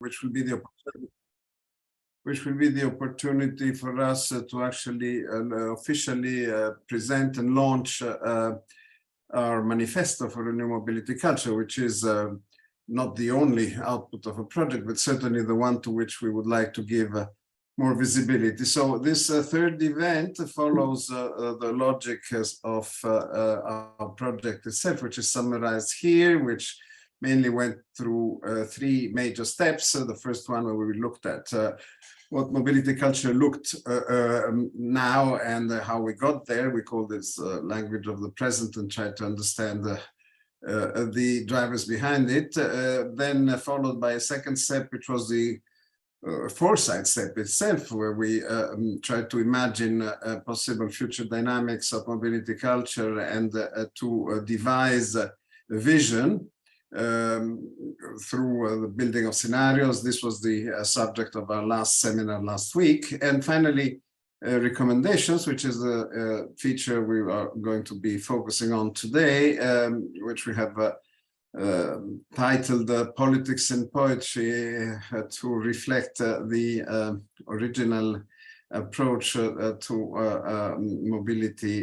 which will be the opportunity for us to actually officially present and launch our manifesto for a new mobility culture, which is not the only output of a project, but certainly the one to which we would like to give more visibility. So this third event follows the logic of our project itself, which is summarized here, which mainly went through three major steps. The first one where we looked at what mobility culture looked now and how we got there. We call this language of the present and try to understand the drivers behind it. Then followed by a second step, which was the foresight step itself, where we try to imagine possible future dynamics of mobility culture and to devise a vision through the building of scenarios. This was the subject of our last seminar last week. And finally, recommendations, which is the feature we are going to be focusing on today, which we have titled Politics and Poetry to reflect the original approach to mobility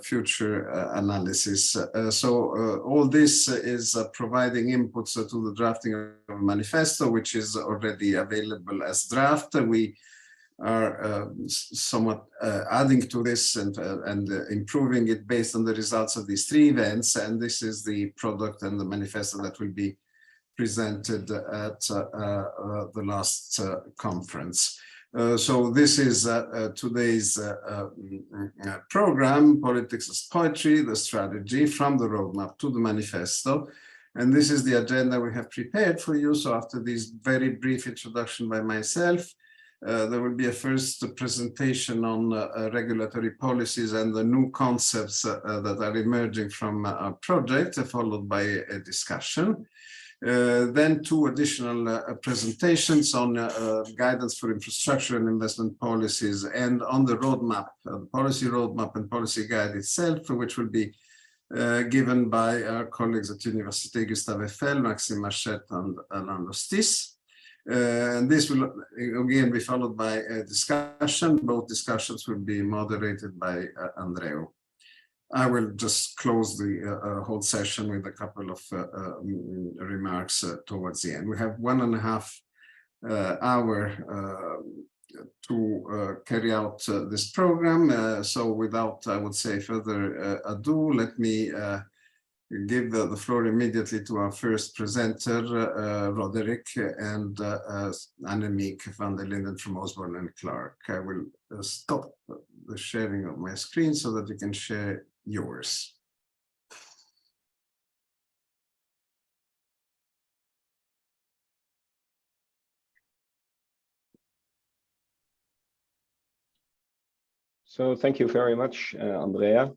future analysis. So all this is providing inputs to the drafting of a manifesto, which is already available as draft. We are somewhat adding to this and improving it based on the results of these three events. And this is the product and the manifesto that will be presented at the last conference. So this is today's program, Politics as Poetry, the strategy from the roadmap to the manifesto. And this is the agenda we have prepared for you. So after this very brief introduction by myself, there will be a first presentation on regulatory policies and the new concepts that are emerging from our project, followed by a discussion. Then two additional presentations on guidance for infrastructure and investment policies, and on the roadmap, policy roadmap and policy guide itself, which will be given by our colleagues at Université Gustave Eiffel, Wassim, Hached, and Alain. And this will again be followed by a discussion. Both discussions will be moderated by Andreu. I will just close the whole session with a couple of remarks towards the end. We have 1.5 hour to carry out this program. So without, I would say, further ado, let me give the floor immediately to our first presenter, Roderick, and Annemieke van der Linden from Osborne and Clarke. I will stop the sharing of my screen so that you can share yours. So thank you very much, Andrea.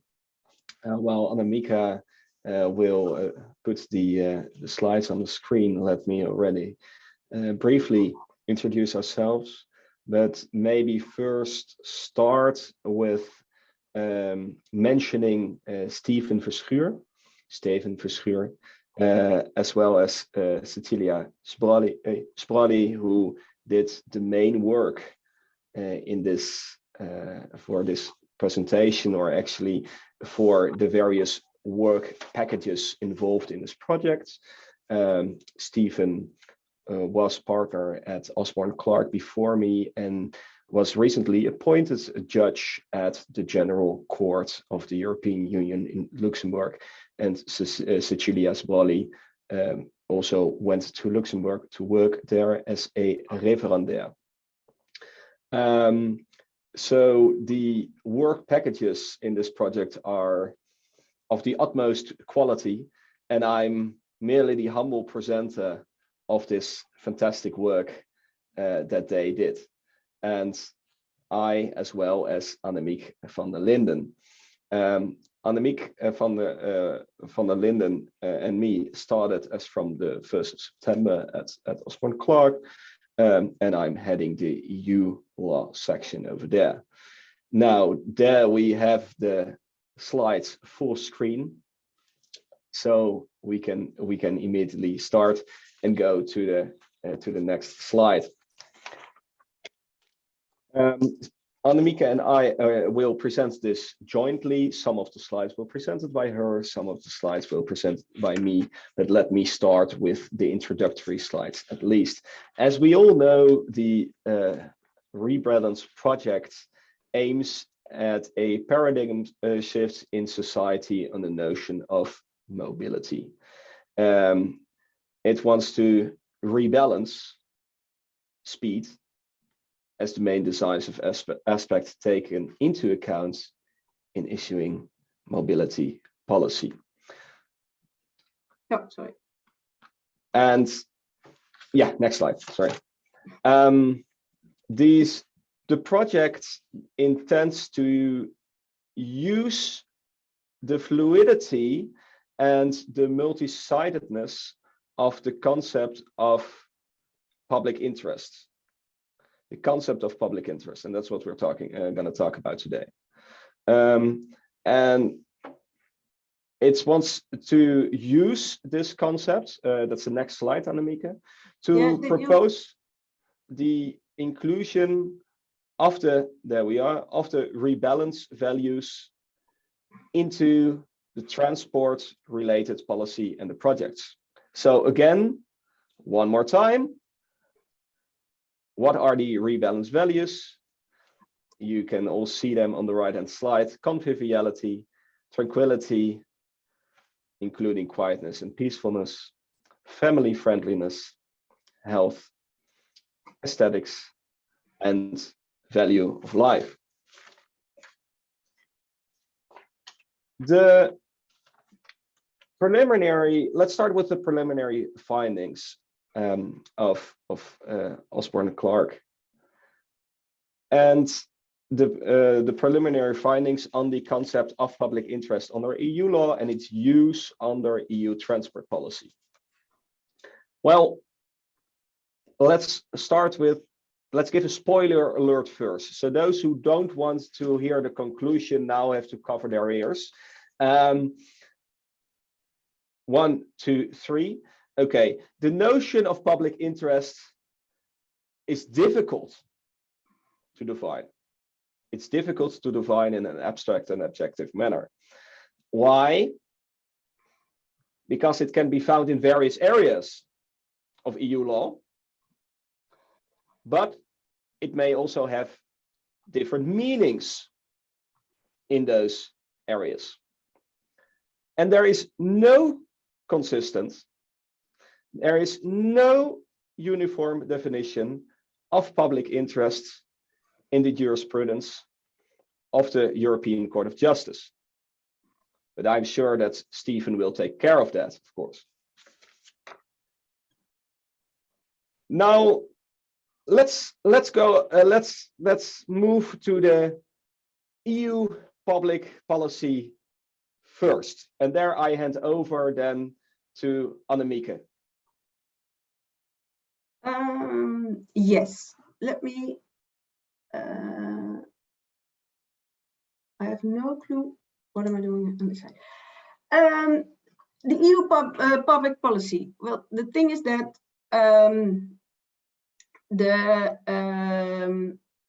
While Annemieke will put the slides on the screen, let me already briefly introduce ourselves, but maybe first start with mentioning Steven Verschuur, as well as Cecilia Spralli, who did the main work in this for this presentation, or actually for the various work packages involved in this project. Steven was partner at Osborne Clarke before me and was recently appointed a judge at the General Court of the European Union in Luxembourg. And Cecilia Spralli also went to Luxembourg to work there as a référendaire. So the work packages in this project are of the utmost quality, and I'm merely the humble presenter of this fantastic work that they did. And I, as well as Annemieke van der Linden. Annemieke van der Linden and me started as from the 1st of September at Osborne Clarke, and I'm heading the EU law section over there. Now, there we have the slides full screen, so we can immediately start and go to to the next slide. Annemieke and I will present this jointly. Some of the slides will be presented by her, some of the slides will be presented by me, but let me start with the introductory slides at least. As we all know, the REBALANCE project aims at a paradigm shift in society on the notion of mobility. It wants to rebalance speed as the main decisive aspect taken into account in issuing mobility policy. Oh, sorry. And yeah, next slide, sorry. The project intends to use the fluidity and the multi-sidedness of the concept of public interest. The concept of public interest, and that's what we're going to talk about today. And it wants to use this concept, that's the next slide, Annemieke, to propose the inclusion of the, there we are, of the rebalance values into the transport related policy and the projects. So again, one more time, what are the rebalance values? You can all see them on the right-hand slide: conviviality, tranquility, including quietness and peacefulness, family friendliness, health, aesthetics, and value of life. The preliminary, let's start with the preliminary findings of Osborne and Clarke, and the preliminary findings on the concept of public interest under EU law and its use under EU transport policy. Well, let's start with, let's give a spoiler alert first. So those who don't want to hear the conclusion now have to cover their ears. 1, 2, 3. Okay, the notion of public interest is difficult to define. It's difficult to define in an abstract and objective manner. Why? Because it can be found in various areas of EU law, but it may also have different meanings in those areas. And there is no uniform definition of public interest in the jurisprudence of the European Court of Justice. But I'm sure that Stephen will take care of that, of course. Now, let's move to the EU public policy first, and there I hand over then to Annemieke. Yes, let me. I have no clue. What am I doing on this side? The EU public policy. Well, the thing is that the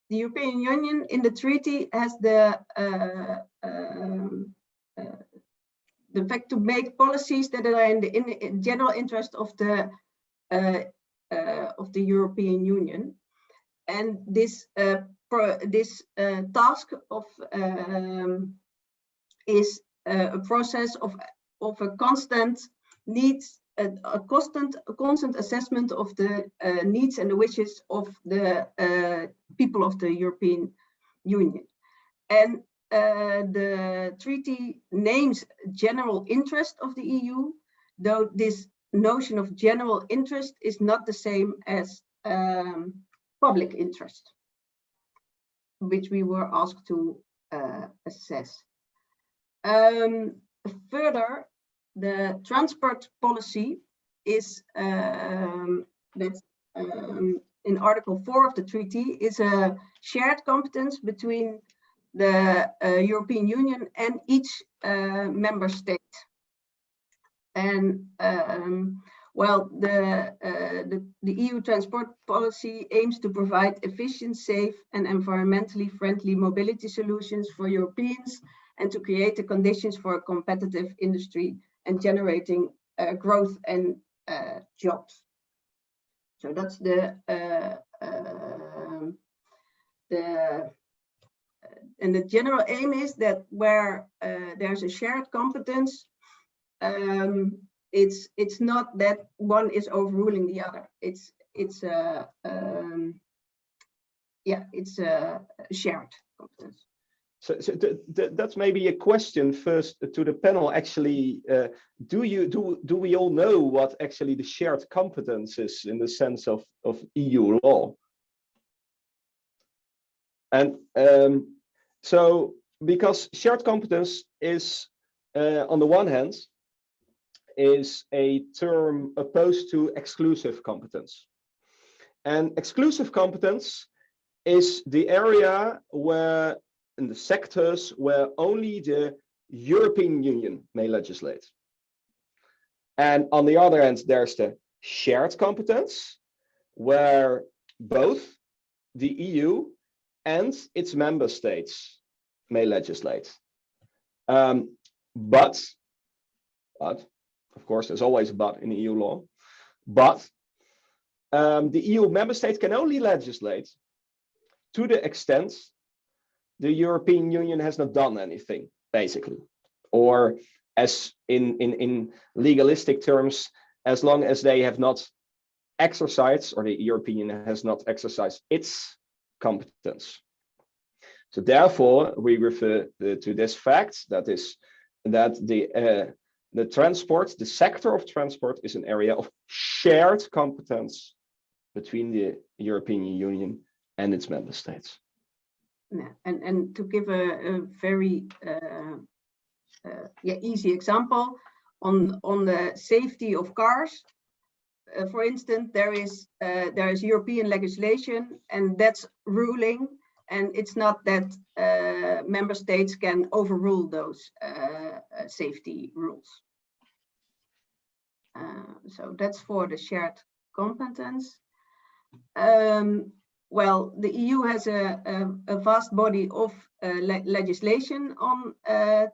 European Union in the treaty has the fact to make policies that are in the general interest of the European Union, and this task of is a process of a constant needs, a constant assessment of the needs and the wishes of the people of the European Union. And the treaty names general interest of the EU, though this notion of general interest is not the same as public interest, which we were asked to assess. Further, the transport policy is that's in Article 4 of the treaty is a shared competence between the European Union and each member state. And Well, the EU transport policy aims to provide efficient, safe, and environmentally friendly mobility solutions for Europeans, and to create the conditions for a competitive industry and generating growth and jobs. So that's and the general aim is that where there's a shared competence, it's not that one is overruling the other. It's a shared competence. So that's maybe a question first to the panel. Actually, do we all know what actually the shared competence is in the sense of EU law? And so, because shared competence is, on the one hand, is a term opposed to exclusive competence. And exclusive competence is the area where, in the sectors where only the European Union may legislate. And on the other hand, there's the shared competence, where both the EU and its member states may legislate. But of course, there's always a but in EU law, but the EU member states can only legislate to the extent the European Union has not done anything, basically. Or as in legalistic terms, as long as they have not exercised, or the European Union has not exercised its competence. So therefore, we refer to this fact that the transport, the sector of transport, is an area of shared competence between the European Union and its member states. Yeah, and to give a very easy example on the safety of cars, for instance, there is European legislation, and that's ruling, and it's not that member states can overrule those safety rules. So that's for the shared competence. Well, the EU has a vast body of legislation on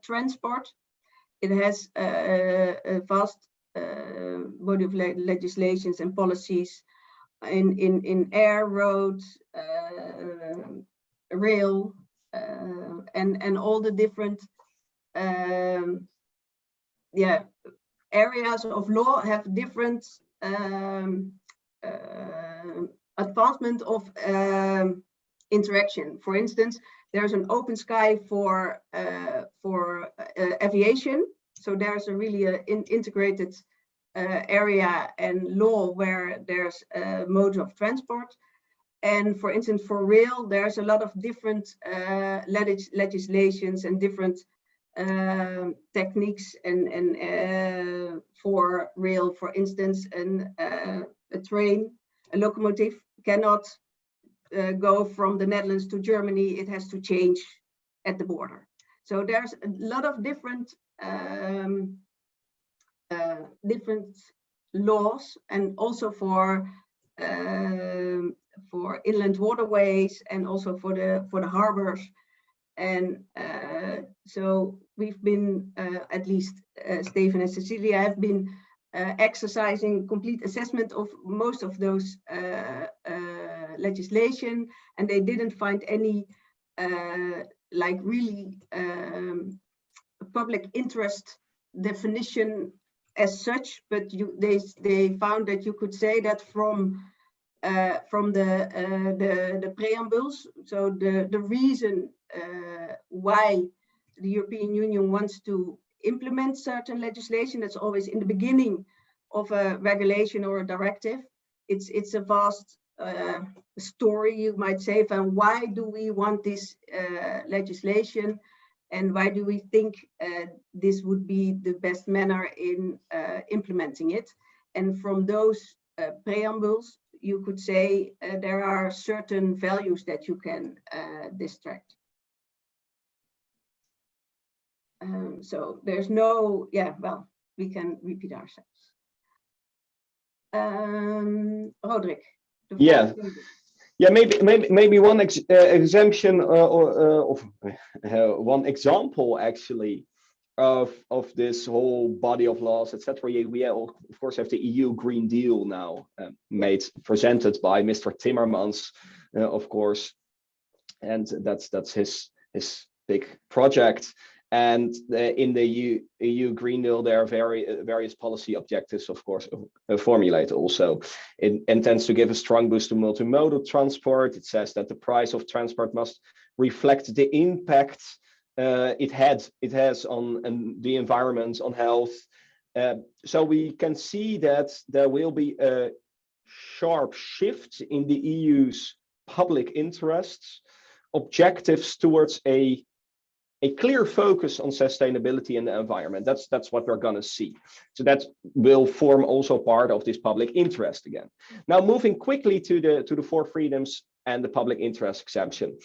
transport. It has a vast body of legislations and policies in air, roads, rail, and all the different areas of law have different advancement of interaction. For instance, there's an open sky for aviation, so there's a really integrated area and law where there's modes of transport. And for instance, for rail, there's a lot of different legislations and different techniques and for rail. For instance, a train, a locomotive cannot go from the Netherlands to Germany. It has to change at the border. So there's a lot of different laws, and also for inland waterways, and also for the harbors. And so we've been, at least Stephen and Cecilia have been exercising complete assessment of most of those legislation, and they didn't find any like really public interest definition as such, but they found that you could say that from the preambles. So the reason why the European Union wants to implement certain legislation, that's always in the beginning of a regulation or a directive. It's a vast story, you might say, and why do we want this legislation, and why do we think this would be the best manner in implementing it. And from those preambles, you could say there are certain values that you can distract. So there's no, well, we can repeat ourselves. Roderick. Yeah. Yeah, maybe one exemption of one example actually of this whole body of laws, etc. We of course have the EU Green Deal now presented by Mr. Timmermans, of course, and that's his big project. And in the EU Green Deal, there are various policy objectives, of course, formulated also. It intends to give a strong boost to multimodal transport. It says that the price of transport must reflect the impact it has on the environment, on health. So we can see that there will be a sharp shift in the EU's public interests, objectives towards a clear focus on sustainability and the environment. That's what we're going to see. So that will form also part of this public interest again. Now, moving quickly to the four freedoms and the public interest exemption,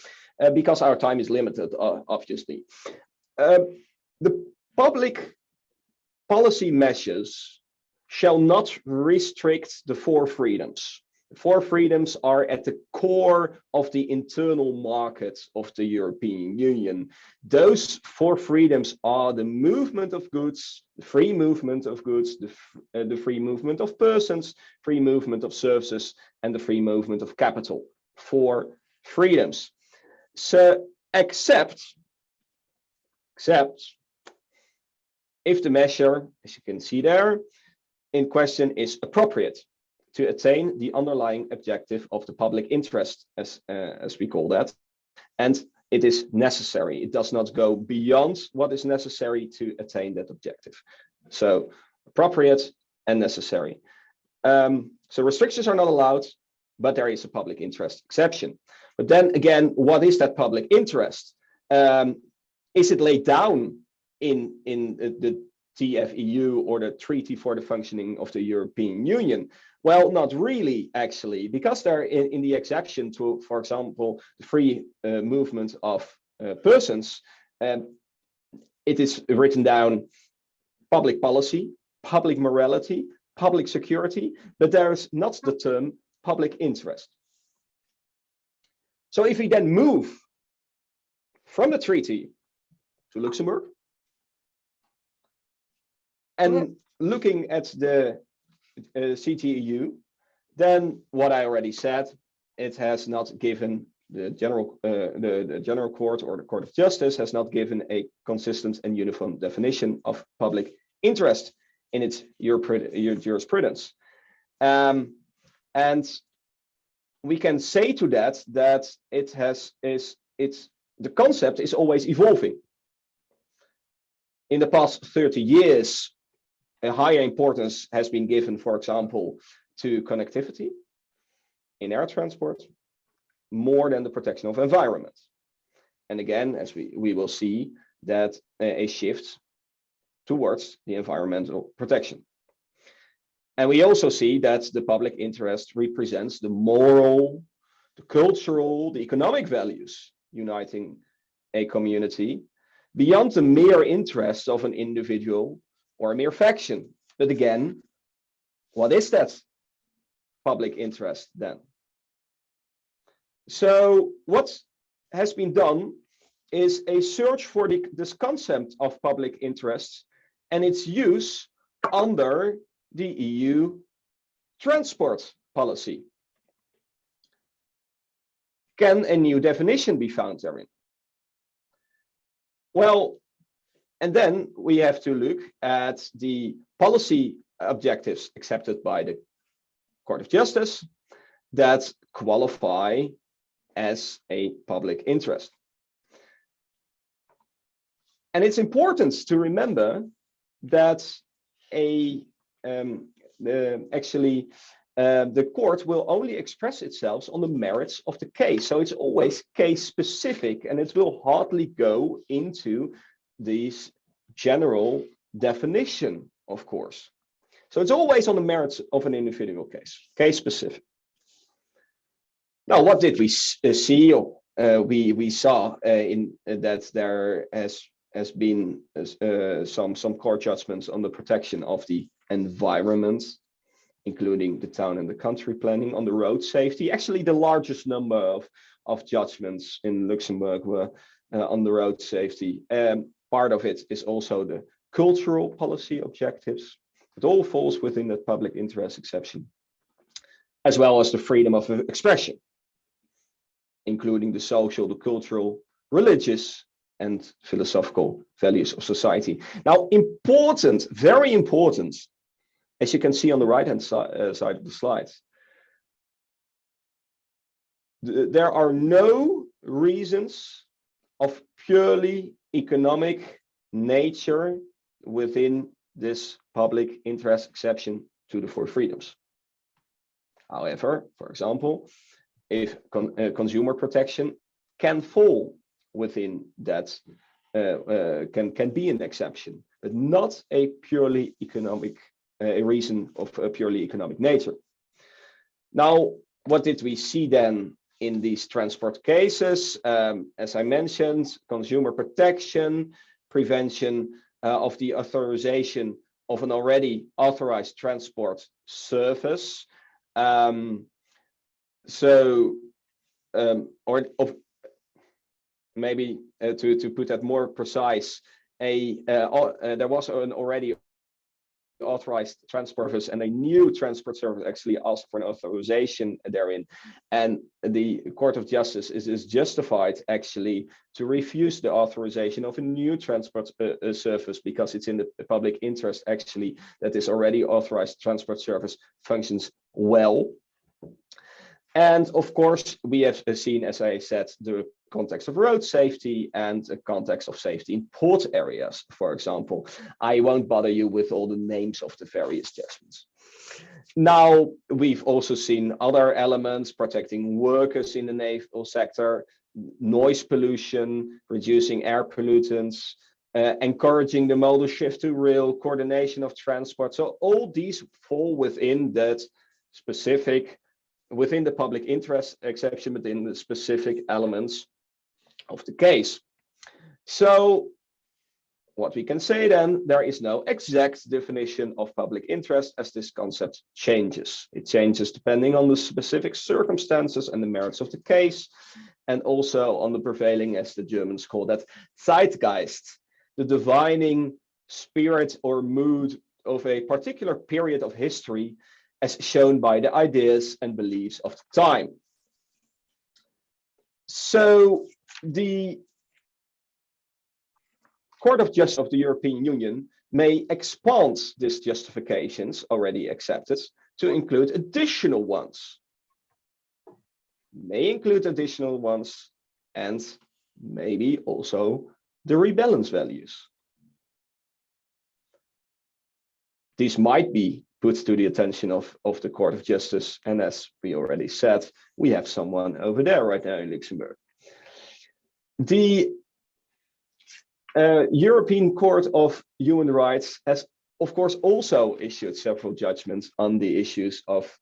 because our time is limited, obviously. The public policy measures shall not restrict the four freedoms. The four freedoms are at the core of the internal market of the European Union. Those four freedoms are the movement of goods, the free movement of goods, the free movement of persons, free movement of services, and the free movement of capital. Four freedoms. So except if the measure, as you can see there, in question is appropriate to attain the underlying objective of the public interest, as we call that, and it is necessary. It does not go beyond what is necessary to attain that objective. So appropriate and necessary. So restrictions are not allowed, but there is a public interest exception. But then again, what is that public interest? Is it laid down in the TFEU or the Treaty for the Functioning of the European Union? Well, not really, actually, because they're in the exception to, for example, the free movement of persons. It is written down public policy, public morality, public security, but there is not the term public interest. So if we then move from the treaty to Luxembourg and looking at the CTEU, then what I already said, it has not given the general court or the Court of Justice has not given a consistent and uniform definition of public interest in its jurisprudence. And we can say to that the concept is always evolving. In the past 30 years, a higher importance has been given, for example, to connectivity in air transport, more than the protection of environment. And again, as we will see, that a shift towards the environmental protection. And we also see that the public interest represents the moral, the cultural, the economic values uniting a community beyond the mere interests of an individual or a mere faction. But again, what is that public interest then? So what has been done is a search for this concept of public interest and its use under the EU transport policy. Can a new definition be found therein? Well, and then we have to look at the policy objectives accepted by the Court of Justice that qualify as a public interest. And it's important to remember that the court will only express itself on the merits of the case. So it's always case specific, and it will hardly go into these general definition, of course. So it's always on the merits of an individual case specific. Now, what did we see? We saw in that there has been some court judgments on the protection of the environment, including the town and the country planning on the road safety. Actually, the largest number of judgments in Luxembourg were on the road safety. Part of it is also the cultural policy objectives. It all falls within the public interest exception, as well as the freedom of expression, including the social, the cultural, religious, and philosophical values of society. Now, important, very important, as you can see on the right-hand side of the slides, there are no reasons of purely economic nature within this public interest exception to the four freedoms. However, for example, if consumer protection can fall within that, can be an exception, but not a purely economic, a reason of a purely economic nature. Now, what did we see then in these transport cases? As I mentioned, consumer protection, prevention of the authorization of an already authorized transport service. Maybe to put that more precise, there was an already authorized transport service, and a new transport service actually asked for an authorization therein, and the Court of Justice is justified actually to refuse the authorization of a new transport service because it's in the public interest actually that this already authorized transport service functions well. And of course, we have seen, as I said, the context of road safety and the context of safety in port areas, for example. I won't bother you with all the names of the various judgments. Now, we've also seen other elements protecting workers in the naval sector, noise pollution, reducing air pollutants, encouraging the modal shift to rail, coordination of transport. So all these fall within that specific, within the public interest exception, within the specific elements of the case. So what we can say then, there is no exact definition of public interest as this concept changes. It changes depending on the specific circumstances and the merits of the case, and also on the prevailing, as the Germans call that, Zeitgeist, the divining spirit or mood of a particular period of history as shown by the ideas and beliefs of the time. So the Court of Justice of the European Union may expand these justifications already accepted to include additional ones, and maybe also the rebalance values. These might be put to the attention of the Court of Justice, and as we already said, we have someone over there right now in Luxembourg. The European Court of Human Rights has, of course, also issued several judgments on the issues of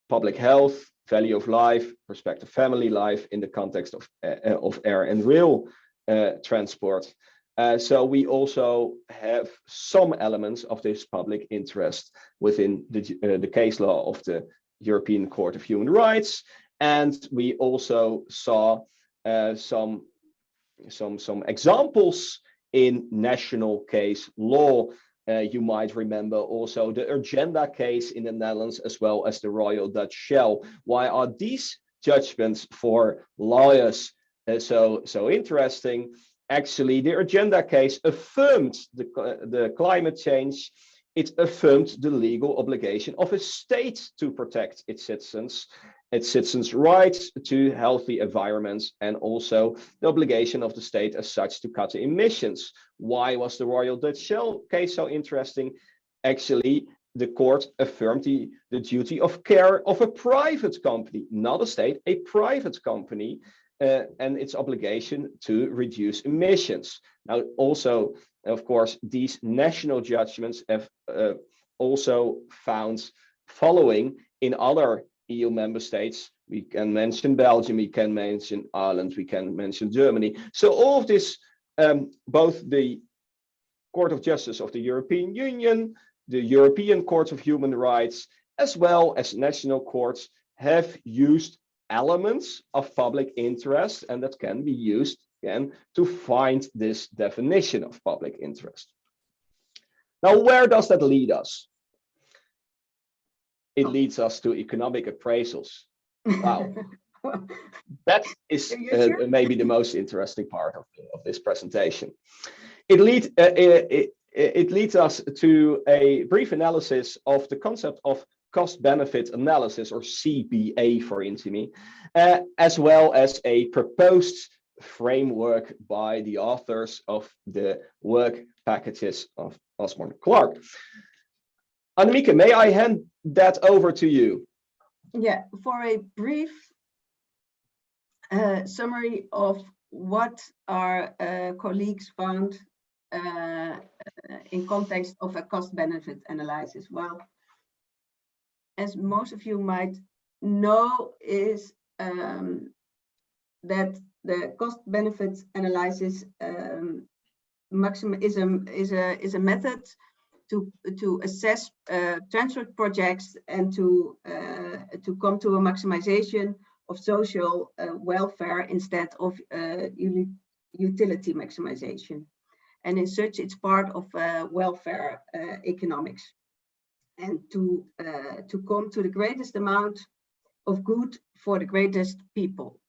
public health, value of life, respect of family life in the context of air and rail transport. So we also have some elements of this public interest within the case law of the European Court of Human Rights, and we also saw some examples in national case law. You might remember also the agenda case in the Netherlands, as well as the Royal Dutch Shell. Why are these judgments for lawyers so interesting? Actually, the agenda case affirmed the climate change. It affirmed the legal obligation of a state to protect its citizens' rights to healthy environments, and also the obligation of the state as such to cut emissions. Why was the Royal Dutch Shell case so interesting? Actually, the court affirmed the duty of care of a private company, not a state, a private company, and its obligation to reduce emissions. Now, also, of course, these national judgments have also found following in other EU member states. We can mention Belgium, we can mention Ireland, we can mention Germany. So all of this, both the Court of Justice of the European Union, the European Court of Human Rights, as well as national courts have used elements of public interest, and that can be used again to find this definition of public interest. Now, where does that lead us? It leads us to economic appraisals. Wow. That is maybe the most interesting part of this presentation. It leads us to a brief analysis of the concept of cost-benefit analysis, or CBA for infamy, as well as a proposed framework by the authors of the work packages of Osborne and Clarke. Annemieke, may I hand that over to you? Yeah, for a brief summary of what our colleagues found in context of a cost-benefit analysis. Well, as most of you might know, is that the cost-benefit analysis is a method to assess transport projects and to come to a maximization of social welfare instead of utility maximization. And in such, it's part of welfare economics. And to come to the greatest amount of good for the greatest people.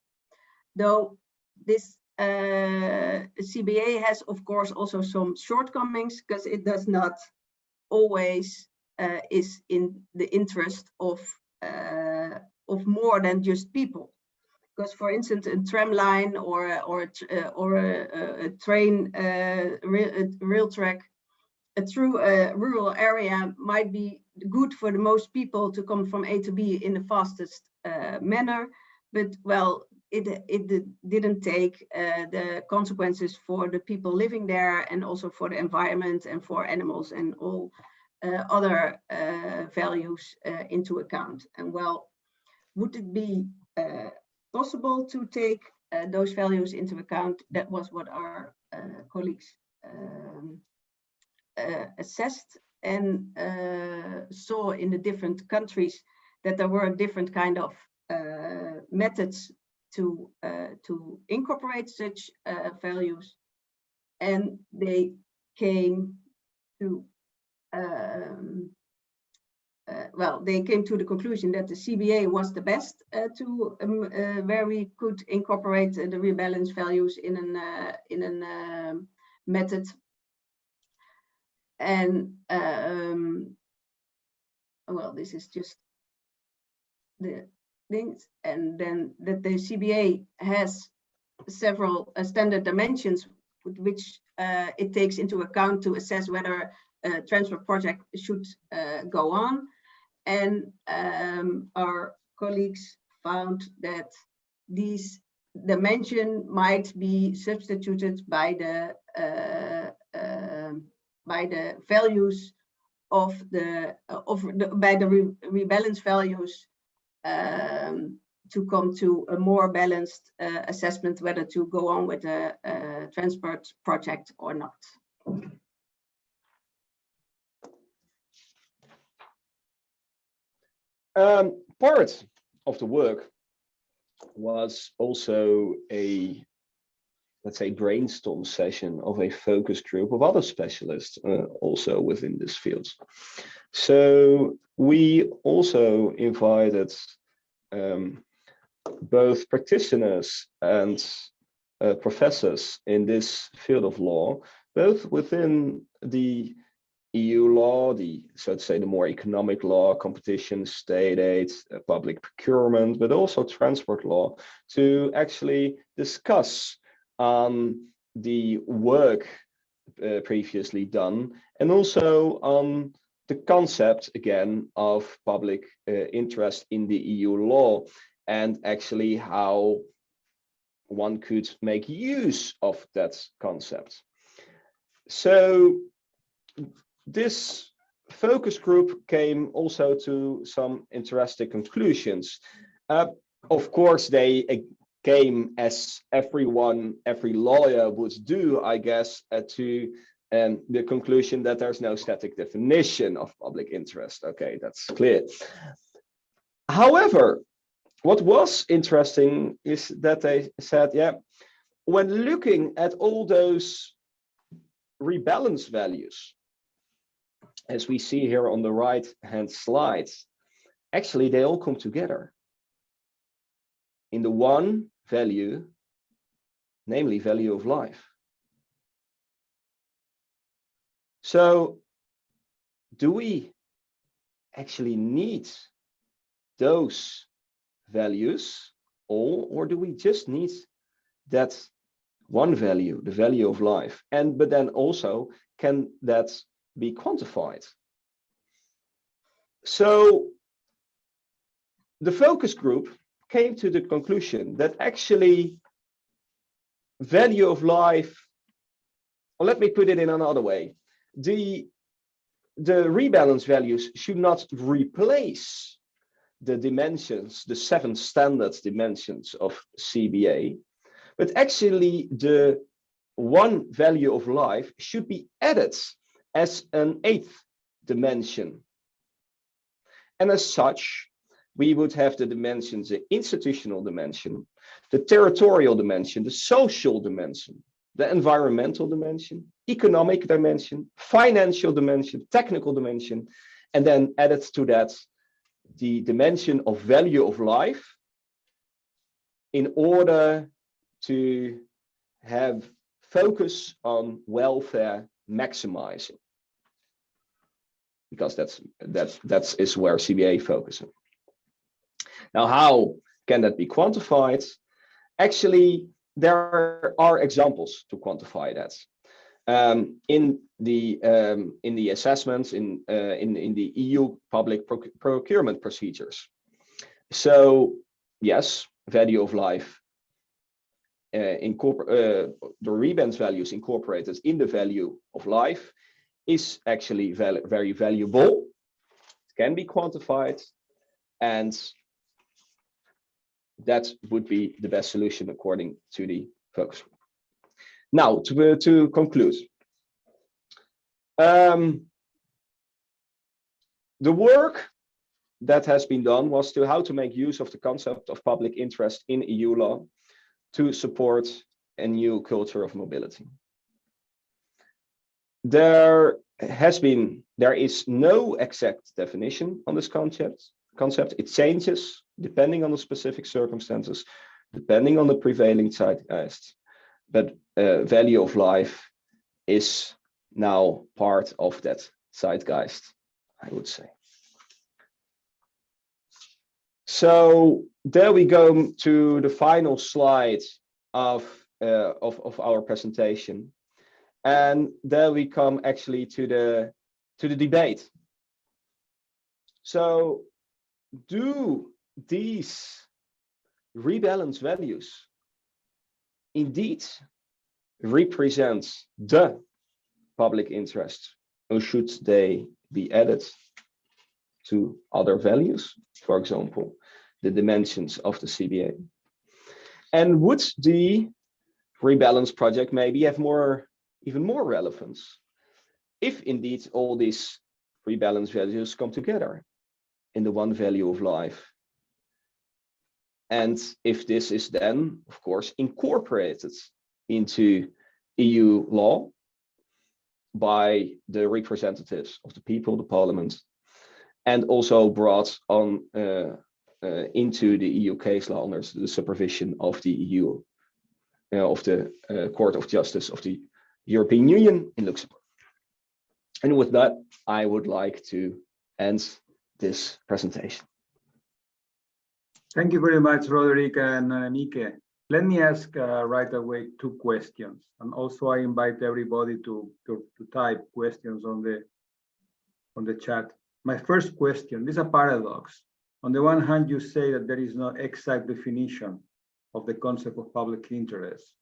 Though this CBA has, of course, also some shortcomings, because it does not always is in the interest of more than just people. Because, for instance, a tram line or a train rail track through a rural area might be good for the most people to come from A to B in the fastest manner, but well, it didn't take the consequences for the people living there, and also for the environment and for animals and all other values into account. And well, would it be possible to take those values into account? That was what our colleagues assessed and saw in the different countries, that there were different kind of methods to incorporate such values, and they came to they came to the conclusion that the CBA was the best where we could incorporate the rebalance values in a method. And well, this is just the things, and then that the CBA has several standard dimensions with which it takes into account to assess whether a transfer project should go on. And our colleagues found that these dimension might be substituted by the values of the rebalance values to come to a more balanced assessment whether to go on with a transport project or not. Part of the work was also a, let's say, brainstorm session of a focus group of other specialists also within this field. So we also invited both practitioners and professors in this field of law, both within the EU law, so to say, the more economic law, competition, state aid, public procurement, but also transport law, to actually discuss the work previously done, and also on the concept again of public interest in the EU law, and actually how one could make use of that concept. So this focus group came also to some interesting conclusions. Of course, they came, as every lawyer would do, I guess, to And the conclusion that there's no static definition of public interest. Okay, that's clear. However, what was interesting is that they said, yeah, when looking at all those rebalance values, as we see here on the right-hand slide, actually they all come together in the one value, namely value of life. So do we actually need those values all, or do we just need that one value, the value of life? But then also, can that be quantified? So the focus group came to the conclusion that actually value of life, or let me put it in another way, the rebalance values should not replace the dimensions, the 7 standard dimensions of CBA, but actually the one value of life should be added as an 8th dimension. And as such, we would have the dimensions, the institutional dimension, the territorial dimension, the social dimension, the environmental dimension, economic dimension, financial dimension, technical dimension, and then added to that the dimension of value of life in order to have focus on welfare maximizing, because that's where CBA focuses. Now, how can that be quantified? Actually, there are examples to quantify that. In the assessments in the EU public procurement procedures. So yes, value of life, the rebalance values incorporated in the value of life is actually very valuable. It can be quantified, and that would be the best solution according to the focus group. Now, to conclude, the work that has been done was to how to make use of the concept of public interest in EU law to support a new culture of mobility. There is no exact definition on this concept. It changes depending on the specific circumstances, depending on the prevailing zeitgeist. But value of life is now part of that zeitgeist, I would say. So there we go to the final slide of our presentation, and there we come actually to the debate. So, do these rebalance values indeed represent the public interest, or should they be added to other values, for example, the dimensions of the CBA? And would the rebalance project maybe have even more relevance if indeed all these rebalance values come together in the one value of life? And if this is then, of course, incorporated into EU law by the representatives of the people, the parliament, and also brought on into the EU case law under the supervision of the EU, of the Court of Justice of the European Union in Luxembourg. And with that, I would like to end this presentation. Thank you very much, Roderick and Annemieke. Let me ask right away 2 questions, and also I invite everybody to type questions on the chat. My first question, this is a paradox. On the one hand, you say that there is no exact definition of the concept of public interest,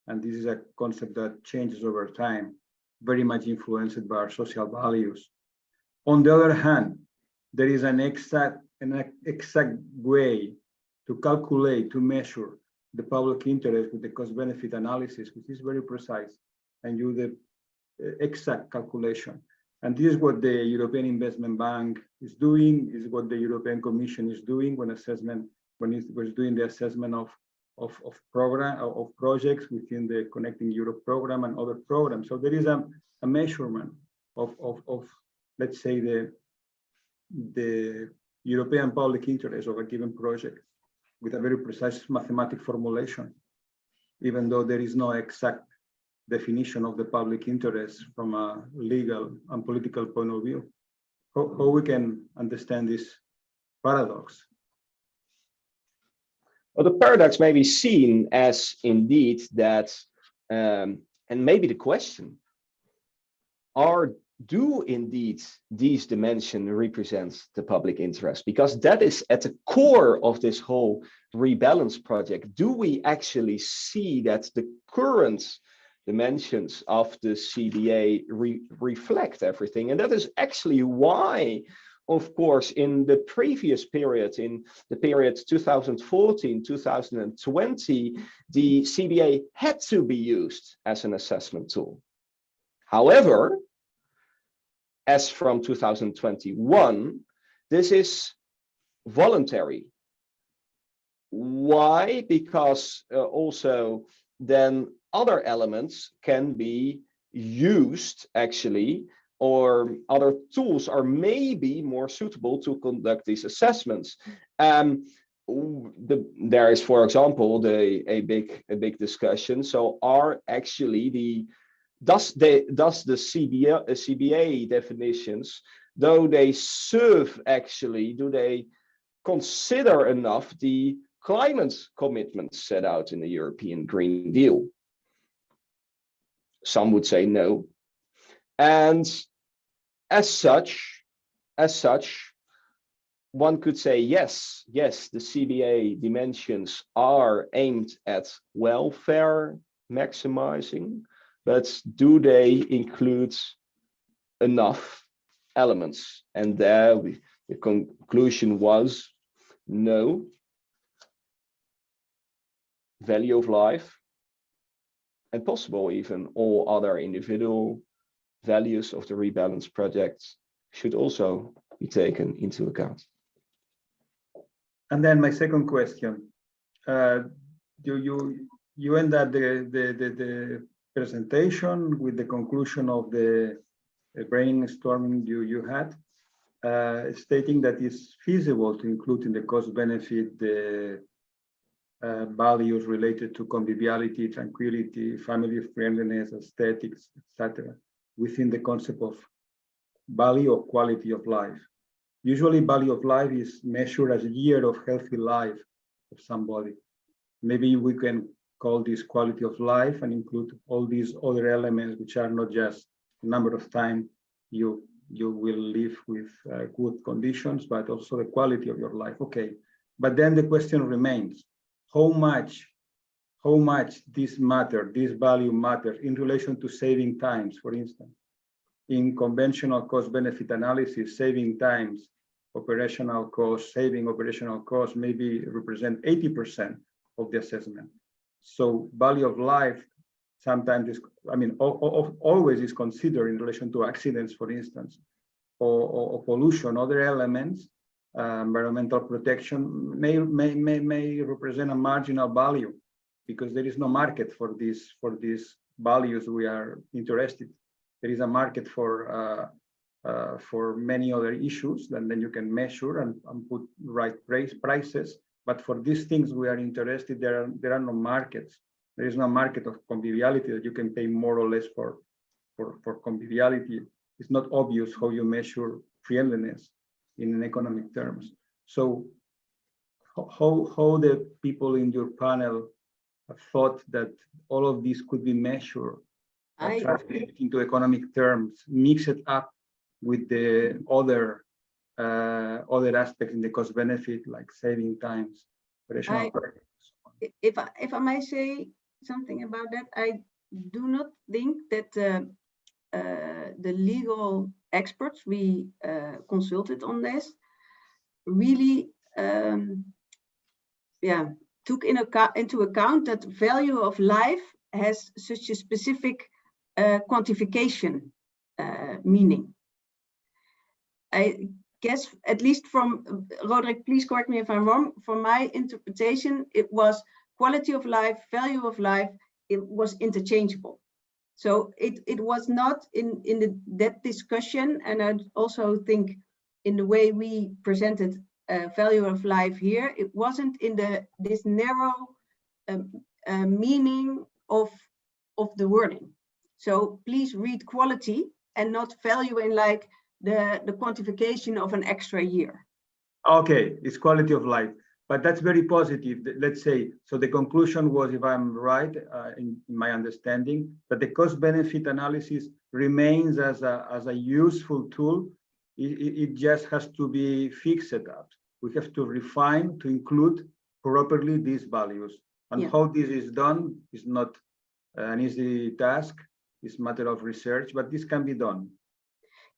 and this is a concept that changes over time, very much influenced by our social values. On the other hand, there is an exact way to calculate, to measure the public interest with the cost-benefit analysis, which is very precise, and you exact calculation. And this is what the European Investment Bank is doing, is what the European Commission is doing when it was doing the assessment of projects within the Connecting Europe program and other programs. So there is a measurement of let's say the European public interest of a given project with a very precise mathematic formulation, even though there is no exact definition of the public interest from a legal and political point of view. How we can understand this paradox? Well, the paradox may be seen as indeed that, and maybe the question, do indeed these dimensions represent the public interest? Because that is at the core of this whole rebalance project. Do we actually see that the current dimensions of the CBA reflect everything? And that is actually why, of course, in the previous period, in the period 2014-2020, the CBA had to be used as an assessment tool. However, as from 2021, this is voluntary. Why? Because also then other elements can be used actually, or other tools are maybe more suitable to conduct these assessments. There is, for example, a big discussion. So are actually does the CBA definitions, though they serve actually, do they consider enough the climate commitments set out in the European Green Deal? Some would say no. And as such, one could say yes, the CBA dimensions are aimed at welfare maximizing, but do they include enough elements? And there the conclusion was no. Value of life, and possible even all other individual values of the rebalance project should also be taken into account. And then my second question, you end up the presentation with the conclusion of the brainstorming you had, stating that it's feasible to include in the cost benefit the values related to conviviality, tranquility, family friendliness, aesthetics, etc., within the concept of value or quality of life. Usually value of life is measured as a year of healthy life of somebody. Maybe we can call this quality of life and include all these other elements, which are not just the number of time you will live with good conditions, but also the quality of your life. Okay, but then the question remains, how much this value matters in relation to saving times, for instance. In conventional cost-benefit analysis, saving times, operational costs, saving operational costs maybe represent 80% of the assessment. So value of life sometimes is, always is considered in relation to accidents, for instance, or pollution, other elements. Environmental protection may represent a marginal value because there is no market for these values we are interested. There is a market for many other issues, and then you can measure and put right prices. But for these things we are interested, there are no markets. There is no market of conviviality that you can pay more or less for conviviality. It's not obvious how you measure friendliness in economic terms. So how the people in your panel thought that all of this could be measured, translated into economic terms, mix it up with the other aspects in the cost benefit, like saving times, operational. If I may say something about that, I do not think that the legal experts we consulted on this really took into account that value of life has such a specific quantification meaning. I guess, at least from Roderick, please correct me if I'm wrong, from my interpretation, it was quality of life, value of life, it was interchangeable. So it was not in that discussion, and I also think in the way we presented value of life here, it wasn't in this narrow meaning of the wording. So please read quality and not value in like the quantification of an extra year. Okay, it's quality of life, but that's very positive. Let's say, so the conclusion was, if I'm right in my understanding, that the cost-benefit analysis remains as a useful tool. It just has to be fixed up. We have to refine to include properly these values. And how this is done is not an easy task. It's a matter of research, but this can be done.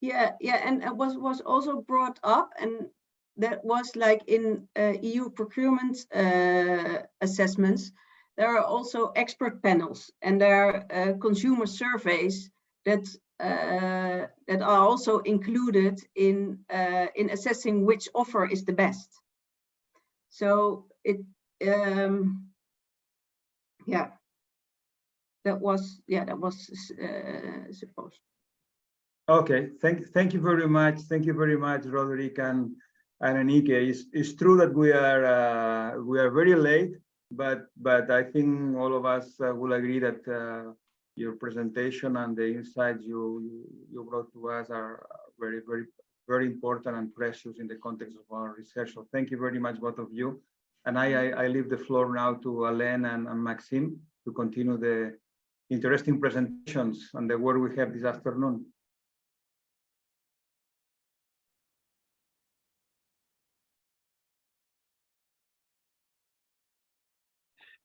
Yeah, and it was also brought up, and that was like in EU procurement assessments, there are also expert panels, and there are consumer surveys that are also included in assessing which offer is the best. So it that was supposed. Okay, thank you very much. Thank you very much, Roderick and Annemieke. It's true that we are very late, but I think all of us will agree that your presentation and the insights you brought to us are very important and precious in the context of our research. So thank you very much, both of you. And I leave the floor now to Alain and Wassim to continue the interesting presentations and the work we have this afternoon.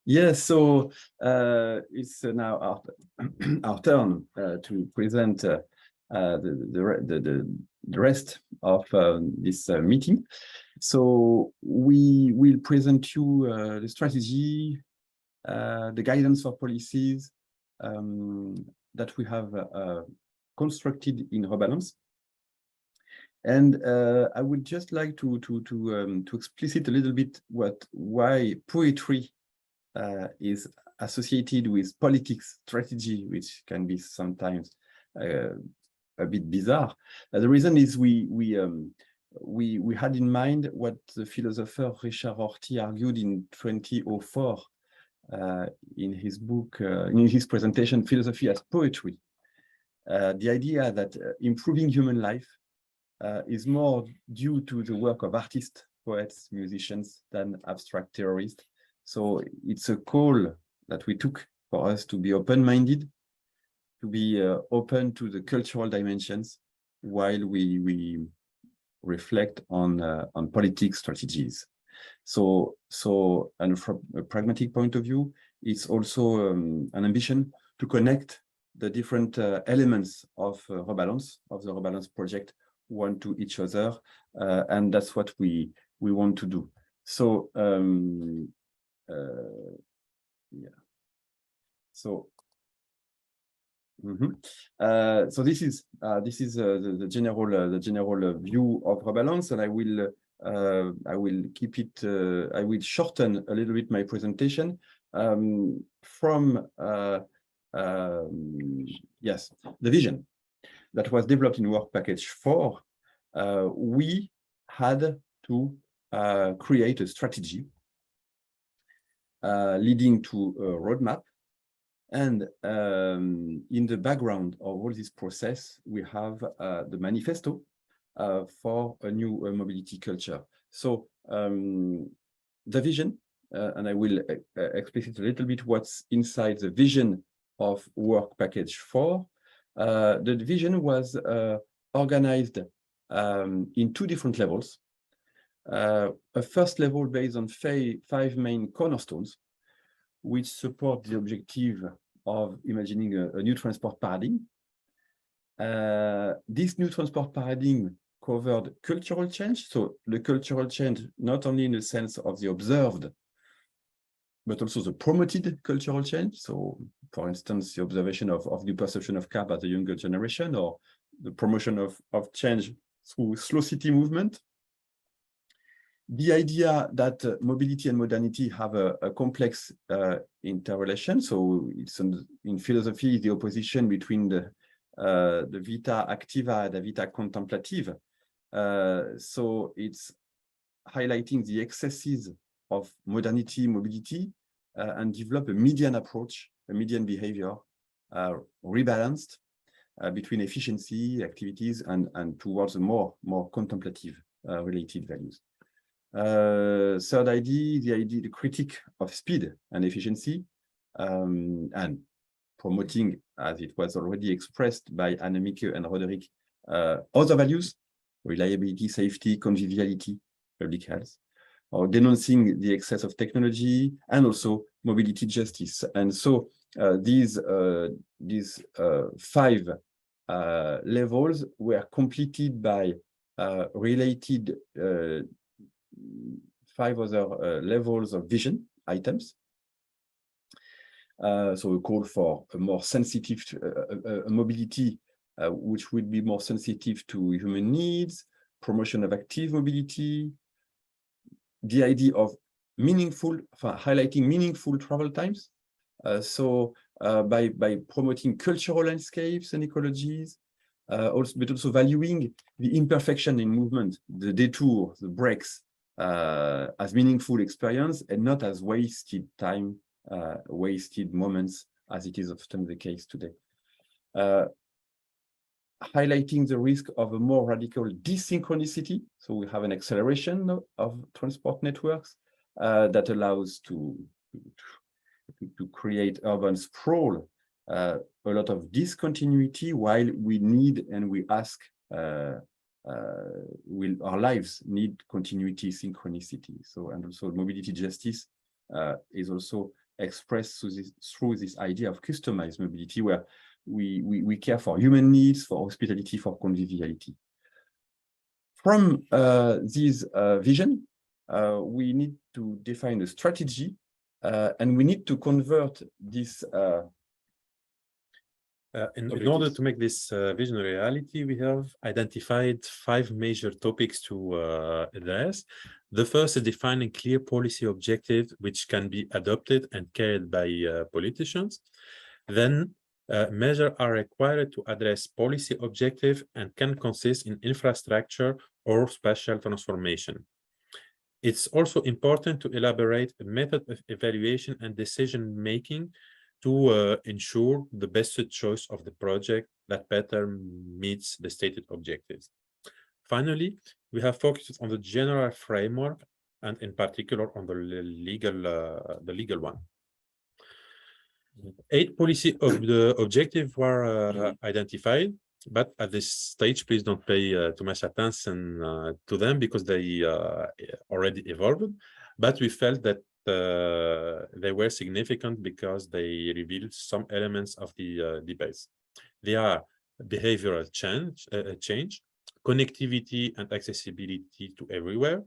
Yes, so it's now our turn to present the rest of this meeting. So we will present you the strategy, the guidance for policies that we have constructed in Rebalance. And I would just like to explicit a little bit why poetry is associated with politics strategy, which can be sometimes a bit bizarre. The reason is we had in mind what the philosopher Richard Rorty argued in 2004 in his book, in his presentation, Philosophy as Poetry. The idea that improving human life is more due to the work of artists, poets, musicians than abstract theorists. So it's a call that we took for us to be open-minded, to be open to the cultural dimensions while we reflect on politics strategies. So and from a pragmatic point of view, it's also an ambition to connect the different elements of Rebalance, of the Rebalance project, one to each other, and that's what we want to do. So so this is the general view of Rebalance, and I will keep it. I will shorten a little bit my presentation from yes, the vision that was developed in Work Package 4. We had to create a strategy leading to a roadmap, and in the background of all this process, we have the manifesto for a new mobility culture. So the vision, and I will explicit a little bit what's inside the vision of Work Package 4. The vision was organized in two different levels. A first level based on five main cornerstones, which support the objective of imagining a new transport paradigm. This new transport paradigm covered cultural change. So the cultural change, not only in the sense of the observed but also the promoted cultural change. So, for instance, the observation of the perception of car by the younger generation, or the promotion of change through slow city movement. The idea that mobility and modernity have a complex interrelation. So it's in philosophy, the opposition between the vita activa and the vita contemplativa. So it's highlighting the excesses of modernity, mobility, and develop a median approach, a median behavior, rebalanced between efficiency, activities, and towards a more contemplative related values. Third idea, the critique of speed and efficiency, and promoting, as it was already expressed by Annemieke and Roderick, other values, reliability, safety, conviviality, public health, or denouncing the excess of technology, and also mobility justice. And so these 5 levels were completed by related 5 other levels of vision items. So a call for a more sensitive mobility, which would be more sensitive to human needs, promotion of active mobility, the idea of meaningful, highlighting meaningful travel times. So by promoting cultural landscapes and ecologies, but also valuing the imperfection in movement, the detour, the breaks, as meaningful experience and not as wasted time, wasted moments, as it is often the case today. Highlighting the risk of a more radical desynchronicity. So we have an acceleration of transport networks that allows to create urban sprawl, a lot of discontinuity, while we need and we ask, our lives need continuity, synchronicity. So, and also mobility justice is also expressed through this idea of customized mobility, where we care for human needs, for hospitality, for conviviality. From this vision, we need to define a strategy, and we need to convert this. In order to make this vision a reality, we have identified 5 major topics to address. The first is defining clear policy objectives which can be adopted and carried by politicians. Then measures are required to address policy objectives and can consist in infrastructure or spatial transformation. It's also important to elaborate a method of evaluation and decision-making to ensure the best choice of the project that better meets the stated objectives. Finally, we have focused on the general framework and in particular on the legal one. 8 policy of the objectives were identified, but at this stage, please don't pay too much attention to them because they already evolved. But we felt that they were significant because they revealed some elements of the debates. They are behavioral change, connectivity and accessibility to everywhere,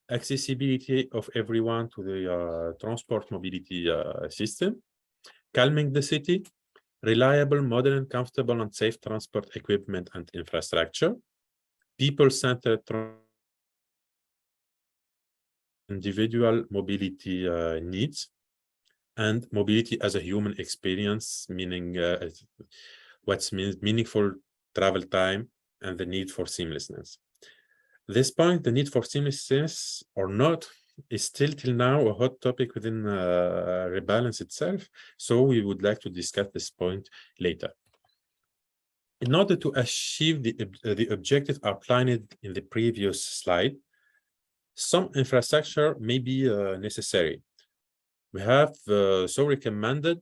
accessibility of everyone to the transport mobility system, calming the city, reliable, modern, comfortable, and safe transport equipment and infrastructure, people-centered individual mobility needs, and mobility as a human experience, meaning what means meaningful travel time and the need for seamlessness. This point, the need for seamlessness or not, is still till now a hot topic within Rebalance itself, so we would like to discuss this point later. In order to achieve the objective outlined in the previous slide, some infrastructure may be necessary. We have so recommended,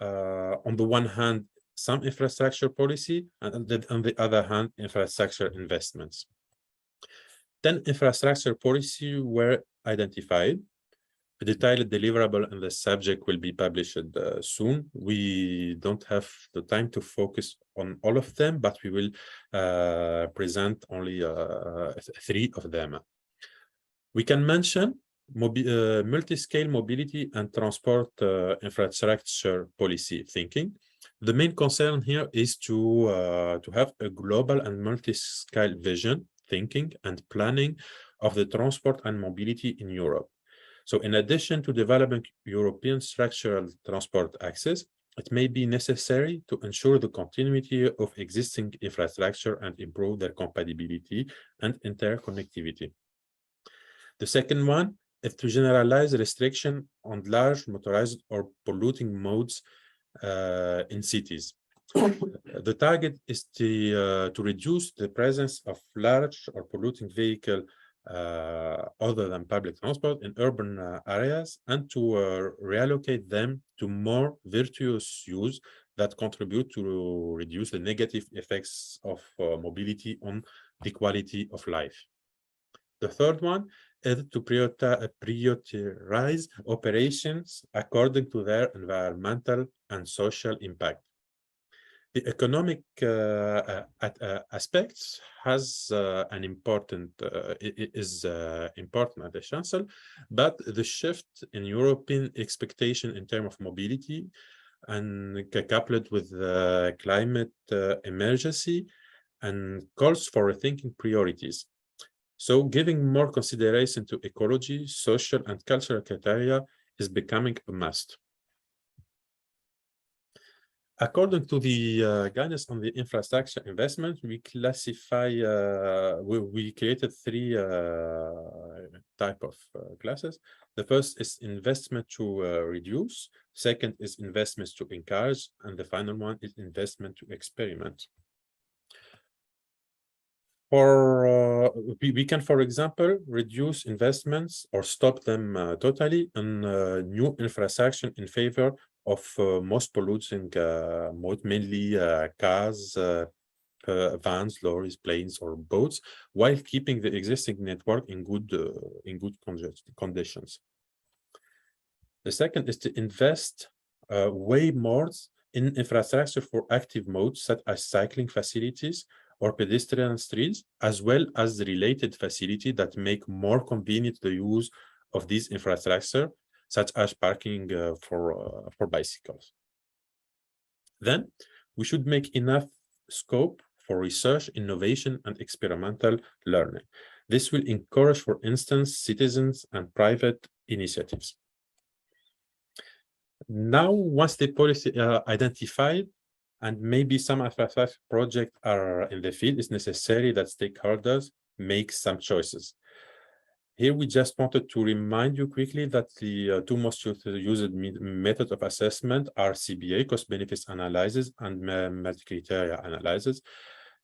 on the one hand, some infrastructure policy, and on the other hand, infrastructure investments. 10 infrastructure policies were identified. A detailed deliverable on the subject will be published soon. We don't have the time to focus on all of them, but we will present only 3 of them. We can mention multi-scale mobility and transport infrastructure policy thinking. The main concern here is to have a global and multi-scale vision, thinking, and planning of the transport and mobility in Europe. So in addition to developing European structural transport access, it may be necessary to ensure the continuity of existing infrastructure and improve their compatibility and interconnectivity. The second one is to generalize restriction on large motorized or polluting modes in cities. The target is to reduce the presence of large or polluting vehicle other than public transport in urban areas, and to reallocate them to more virtuous use that contribute to reduce the negative effects of mobility on the quality of life. The third one is to prioritize operations according to their environmental and social impact. The economic aspects has an important important and essential, but the shift in European expectation in terms of mobility and coupled with the climate emergency and calls for rethinking priorities. So giving more consideration to ecology, social and cultural criteria is becoming a must. According to the guidance on the infrastructure investment, we classify, we created three type of classes. The first is investment to reduce, second is investments to encourage, and the final one is investment to experiment. We can, for example, reduce investments or stop them totally on new infrastructure in favor of most polluting mode, mainly cars, vans, lorries, planes, or boats, while keeping the existing network in good conditions. The second is to invest way more in infrastructure for active modes such as cycling facilities or pedestrian streets, as well as the related facility that make more convenient the use of these infrastructure, such as parking for bicycles. Then we should make enough scope for research, innovation, and experimental learning. This will encourage, for instance, citizens and private initiatives. Now, once the policy identified, and maybe some infrastructure projects are in the field, it's necessary that stakeholders make some choices. Here, we just wanted to remind you quickly that the two most used methods of assessment are CBA, cost benefits analysis, and multi-criteria analysis.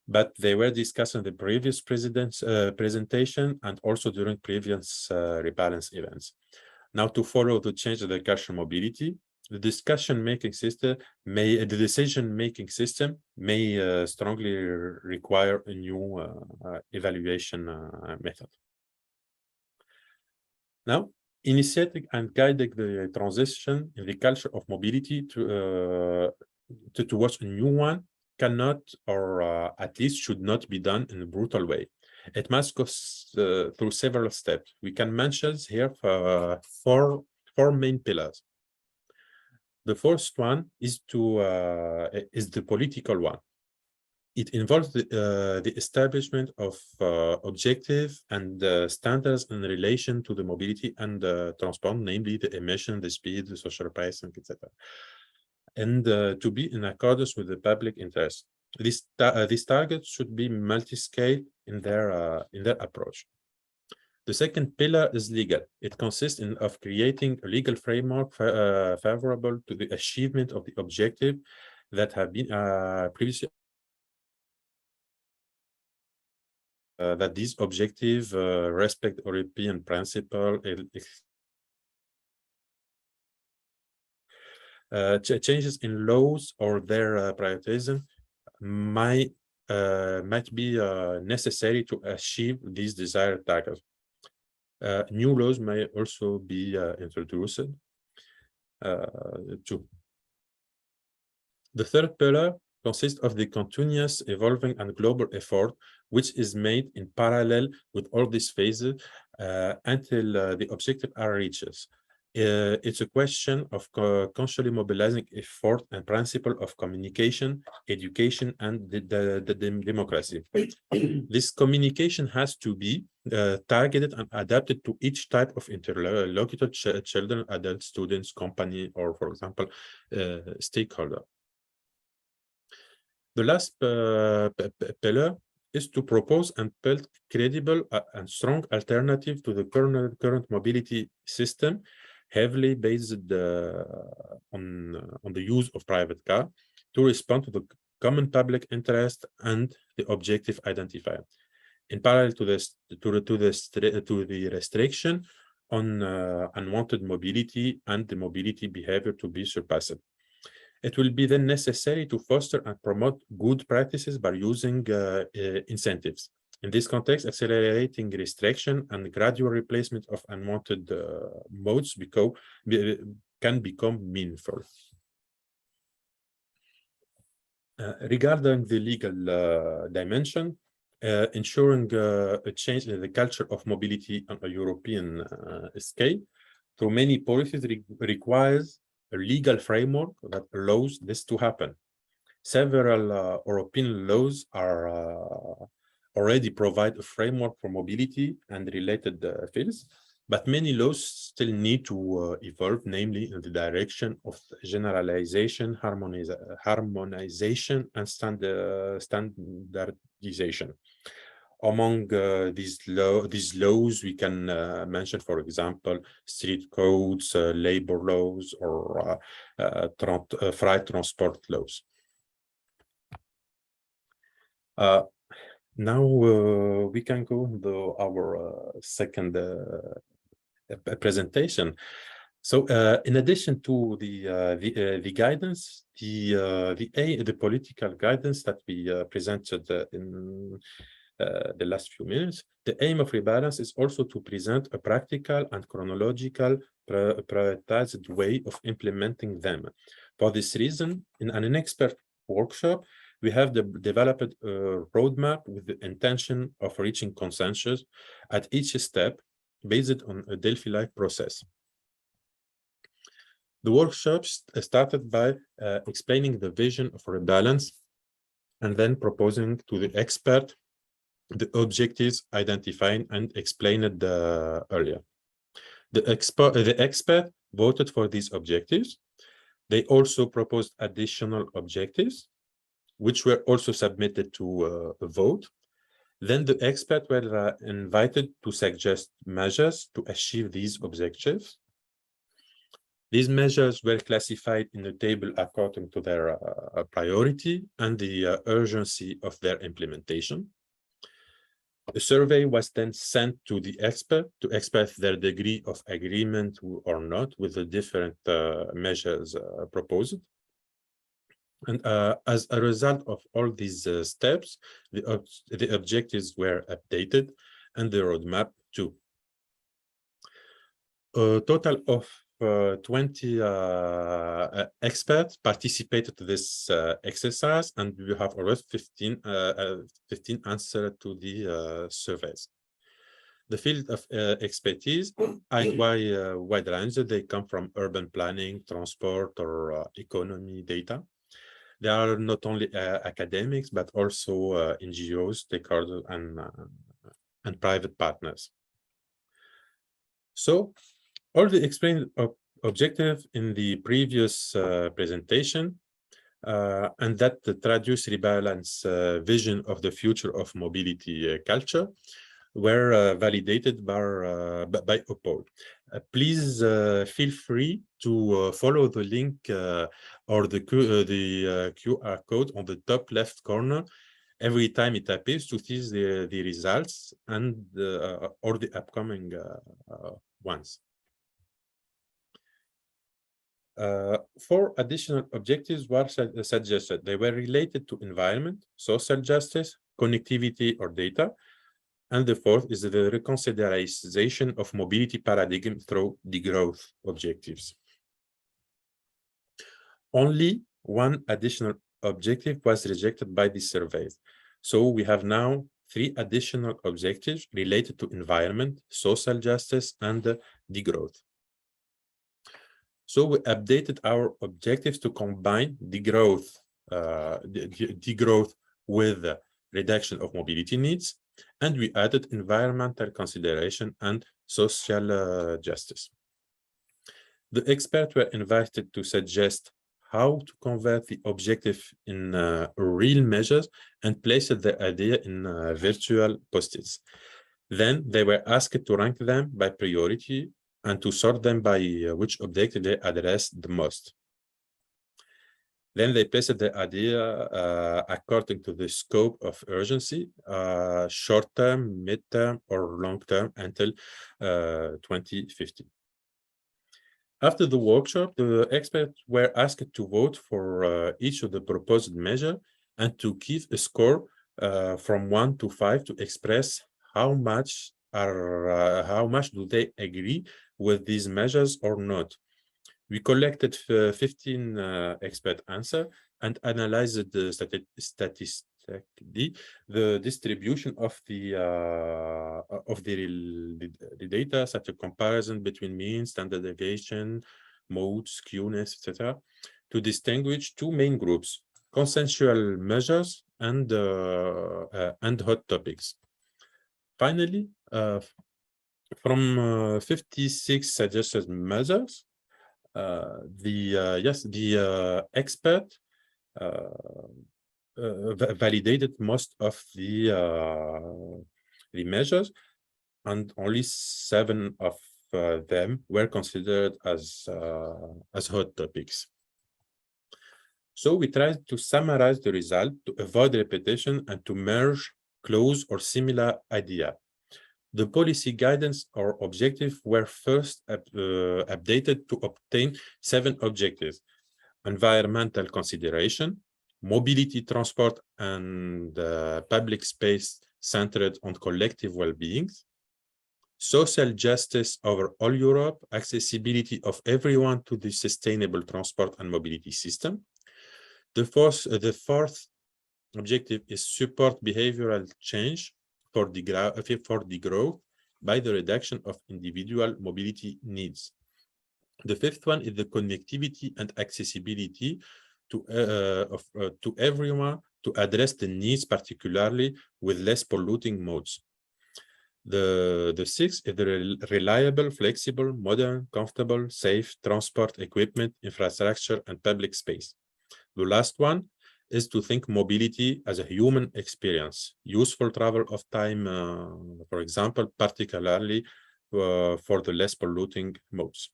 But they were discussed in the previous presentation and also during previous rebalance events. Now, to follow the change of the cultural mobility, the decision-making system may strongly require a new evaluation method. Now, initiating and guiding the transition in the culture of mobility towards a new one cannot, or at least should not be done in a brutal way. It must go through several steps. We can mention here four main pillars. The first one is the political one. It involves the establishment of objective and standards in relation to the mobility and transport, namely the emission, the speed, the social pricing, etc. And to be in accordance with the public interest. These targets should be multi-scale in their approach. The second pillar is legal. It consists of creating a legal framework favorable to the achievement of the objective that have been previously that these objectives respect European principle. Changes in laws or their prioritization might be necessary to achieve these desired targets. New laws may also be introduced too. The third pillar consists of the continuous, evolving, and global effort, which is made in parallel with all these phases until the objective are reached. It's a question of consciously mobilizing effort and principle of communication, education, and the democracy. This communication has to be targeted and adapted to each type of interlocutor, children, adults, students, company, or, for example, stakeholder. The last pillar is to propose and build credible and strong alternative to the current mobility system, heavily based on the use of private car to respond to the common public interest and the objective identified. In parallel to the restriction on unwanted mobility and the mobility behavior to be surpassed. It will be then necessary to foster and promote good practices by using incentives. In this context, accelerating restriction and gradual replacement of unwanted modes can become meaningful. Regarding the legal dimension, ensuring a change in the culture of mobility on a European scale through many policies requires a legal framework that allows this to happen. Several European laws are already provide a framework for mobility and related fields, but many laws still need to evolve, namely in the direction of generalization, harmonization, and standardization. Among these laws, we can mention, for example, street codes, labor laws, or freight transport laws. Now we can go to our second presentation. So, in addition to the guidance, the political guidance that we presented in the last few minutes, the aim of Rebalance is also to present a practical and chronological prioritized way of implementing them. For this reason, in an expert workshop, we have developed a roadmap with the intention of reaching consensus at each step based on a Delphi-like process. The workshop started by explaining the vision of Rebalance and then proposing to the expert the objectives identified and explained earlier. The expert voted for these objectives. They also proposed additional objectives, which were also submitted to a vote. Then the experts were invited to suggest measures to achieve these objectives. These measures were classified in a table according to their priority and the urgency of their implementation. A survey was then sent to the expert to express their degree of agreement or not with the different measures proposed. And as a result of all these steps, the objectives were updated and the roadmap too. A total of 20 experts participated to this exercise, and we have already 15 answers to the surveys. The field of expertise are quite wide range. They come from urban planning, transport, or economy data. They are not only academics, but also NGOs, stakeholders, and private partners. So, all the explained objectives in the previous presentation and that traduce Rebalance vision of the future of mobility culture were validated by OPOL. Please feel free to follow the link or the QR code on the top left corner every time it appears to see the results and or the upcoming ones. 4 additional objectives were suggested. They were related to environment, social justice, connectivity or data. And the 4th is the reconsideration of mobility paradigm through the growth objectives. Only one additional objective was rejected by the surveys. So we have now 3 additional objectives related to environment, social justice, and degrowth. So we updated our objectives to combine degrowth with reduction of mobility needs, and we added environmental consideration and social justice. The experts were invited to suggest how to convert the objective in real measures and place their idea in virtual post-its. Then they were asked to rank them by priority and to sort them by which objective they addressed the most. Then they placed the idea according to the scope of urgency, short-term, mid-term, or long-term until 2050. After the workshop, the experts were asked to vote for each of the proposed measures and to give a score from 1 to 5 to express how much do they agree with these measures or not. We collected 15 expert answers and analyzed statistically the distribution of the data, such a comparison between mean, standard deviation, mode, skewness, etc., to distinguish 2 main groups: consensual measures and hot topics. Finally, from 56 suggested measures, the expert validated most of the measures, and only 7 of them were considered as hot topics. So we tried to summarize the result to avoid repetition and to merge close or similar ideas. The policy guidance or objectives were first updated to obtain 7 objectives: environmental consideration, mobility, transport, and public space centered on collective well-being, social justice over all Europe, accessibility of everyone to the sustainable transport and mobility system. The fourth objective is support behavioral change for the growth by the reduction of individual mobility needs. The 5th one is the connectivity and accessibility to everyone to address the needs, particularly with less polluting modes. The 6th is the reliable, flexible, modern, comfortable, safe transport equipment, infrastructure, and public space. The last one is to think mobility as a human experience, useful travel of time, for example, particularly for the less polluting modes.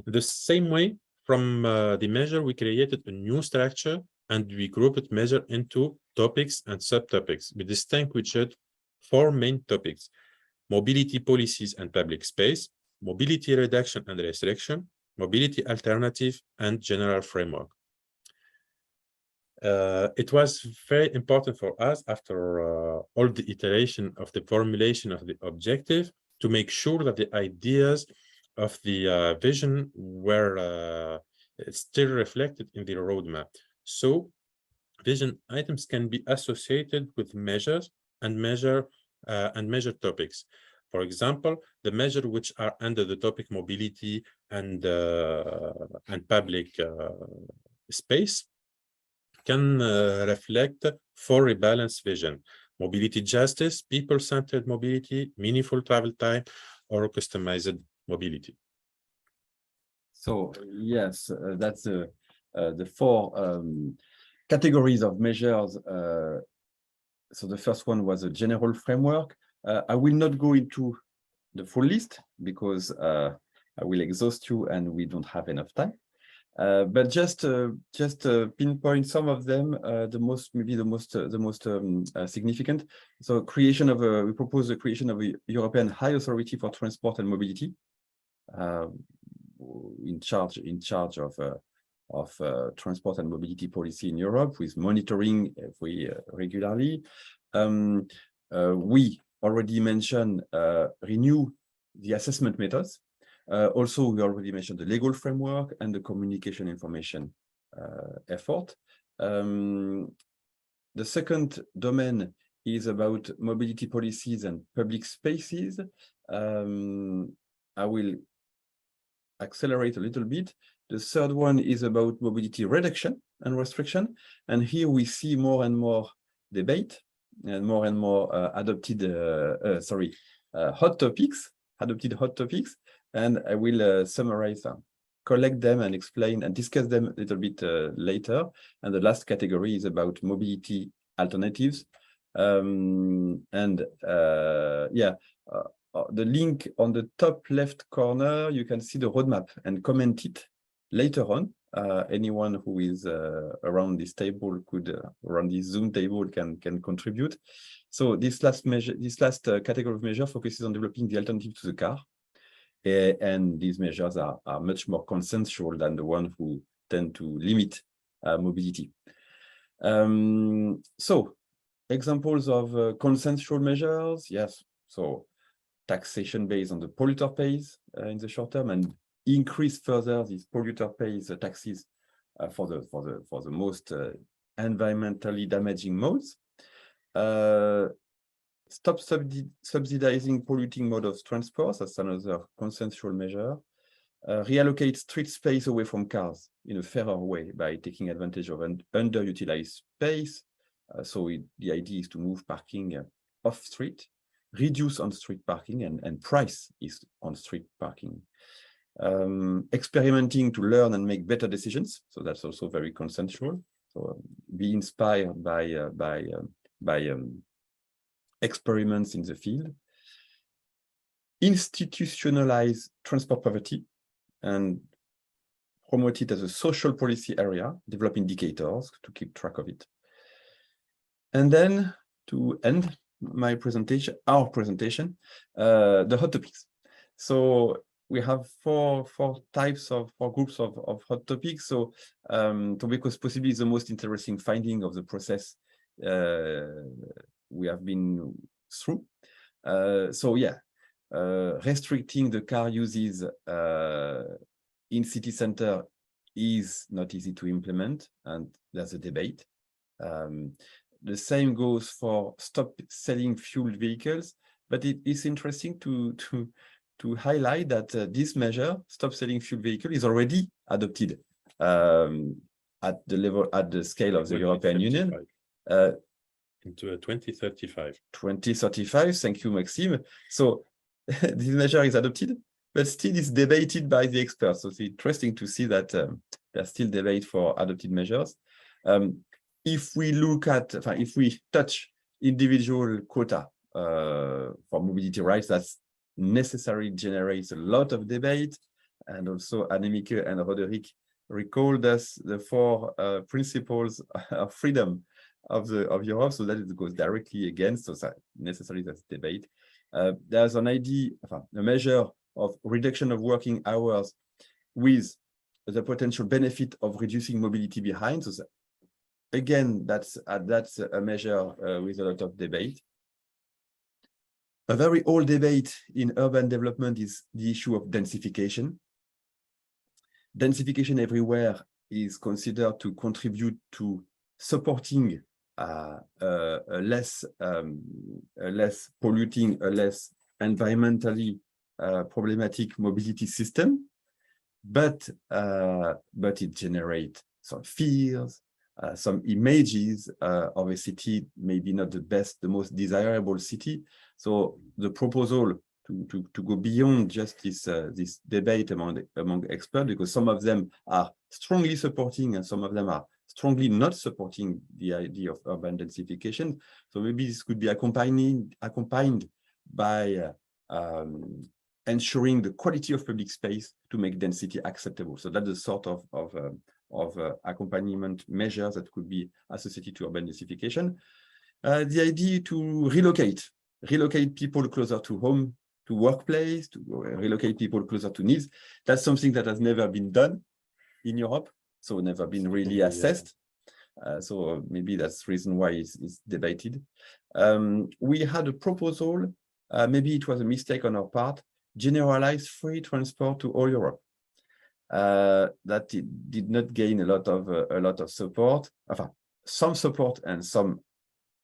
The same way, from the measure, we created a new structure and we grouped measure into topics and subtopics. We distinguished 4 main topics: mobility policies and public space, mobility reduction and restriction, mobility alternative, and general framework. It was very important for us, after all the iteration of the formulation of the objective, to make sure that the ideas of the vision were still reflected in the roadmap. So vision items can be associated with measures and measure topics. For example, the measures which are under the topic mobility and public space can reflect 4 rebalance vision: mobility justice, people-centered mobility, meaningful travel time, or customized mobility. So yes, that's the 4 categories of measures. So the first one was a general framework. I will not go into the full list because I will exhaust you and we don't have enough time. But just pinpoint some of them, the most significant. So we propose the creation of a European High Authority for Transport and Mobility, in charge of transport and mobility policy in Europe, with monitoring regularly. We already mentioned renew the assessment methods. Also, we already mentioned the legal framework and the communication information effort. The second domain is about mobility policies and public spaces. I will accelerate a little bit. The third one is about mobility reduction and restriction. And here we see more and more debate and more adopted hot topics, and I will summarize them, collect them and explain and discuss them a little bit later. And the last category is about mobility alternatives. The link on the top left corner, you can see the roadmap and comment it later on. Anyone who is around this table could, around this Zoom table, can contribute. So this last measure, this last category of measure focuses on developing the alternative to the car. And these measures are much more consensual than the ones who tend to limit mobility. So examples of consensual measures, yes. So taxation based on the polluter pays in the short term, and increase further these polluter pays taxes for the most environmentally damaging modes. Stop subsidizing polluting mode of transport, that's another consensual measure. Reallocate street space away from cars in a fairer way by taking advantage of an underutilized space. The idea is to move parking off street, reduce on-street parking, and price is on-street parking. Experimenting to learn and make better decisions. So that's also very consensual. So be inspired by experiments in the field. Institutionalize transport poverty and promote it as a social policy area, develop indicators to keep track of it. And then to end my presentation, our presentation, the hot topics. So we have four groups of hot topics. So because possibly the most interesting finding of the process we have been through. Restricting the car uses in city center is not easy to implement, and there's a debate. The same goes for stop selling fuel vehicles, but it is interesting to highlight that this measure, stop selling fuel vehicle, is already adopted at the scale of the European Union. Into 2035. 2035, thank you, Maxime. So this measure is adopted, but still is debated by the experts. So it's interesting to see that there's still debate for adopted measures. If we look at, if we touch individual quota for mobility rights, that's necessarily generates a lot of debate. And also Annemieke and Roderick recalled us the four principles of freedom of Europe, so that it goes directly against, so necessarily that's debate. There's an idea, a measure of reduction of working hours with the potential benefit of reducing mobility behind. So again, that's a measure with a lot of debate. A very old debate in urban development is the issue of densification. Densification everywhere is considered to contribute to supporting a less polluting, a less environmentally problematic mobility system, but it generates some fears, some images of a city, maybe not the most desirable city. So the proposal to go beyond just this debate among experts, because some of them are strongly supporting and some of them are strongly not supporting the idea of urban densification. So maybe this could be accompanied by ensuring the quality of public space to make density acceptable. So that's the sort of accompaniment measures that could be associated to urban densification. The idea to relocate people closer to home, to workplace, to relocate people closer to needs. That's something that has never been done in Europe, so never been really assessed. So maybe that's the reason why it's debated. We had a proposal, maybe it was a mistake on our part, generalize free transport to all Europe. that it did not gain a lot of support, some support and some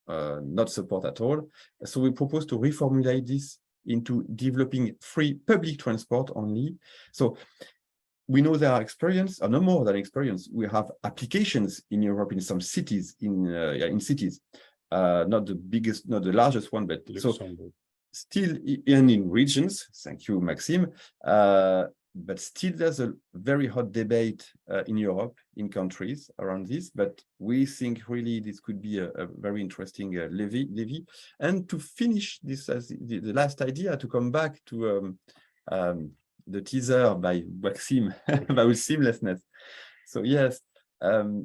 not support at all. So we propose to reformulate this into developing free public transport only. So we know there are experience, or no more than experience. We have applications in Europe in some cities, in cities, not the biggest, not the largest one, but so still in regions. Thank you, Maxime. But still, there's a very hot debate in Europe, in countries around this. But we think really this could be a very interesting levy. And to finish this as the last idea, to come back to the teaser by Wassim about seamlessness. So yes,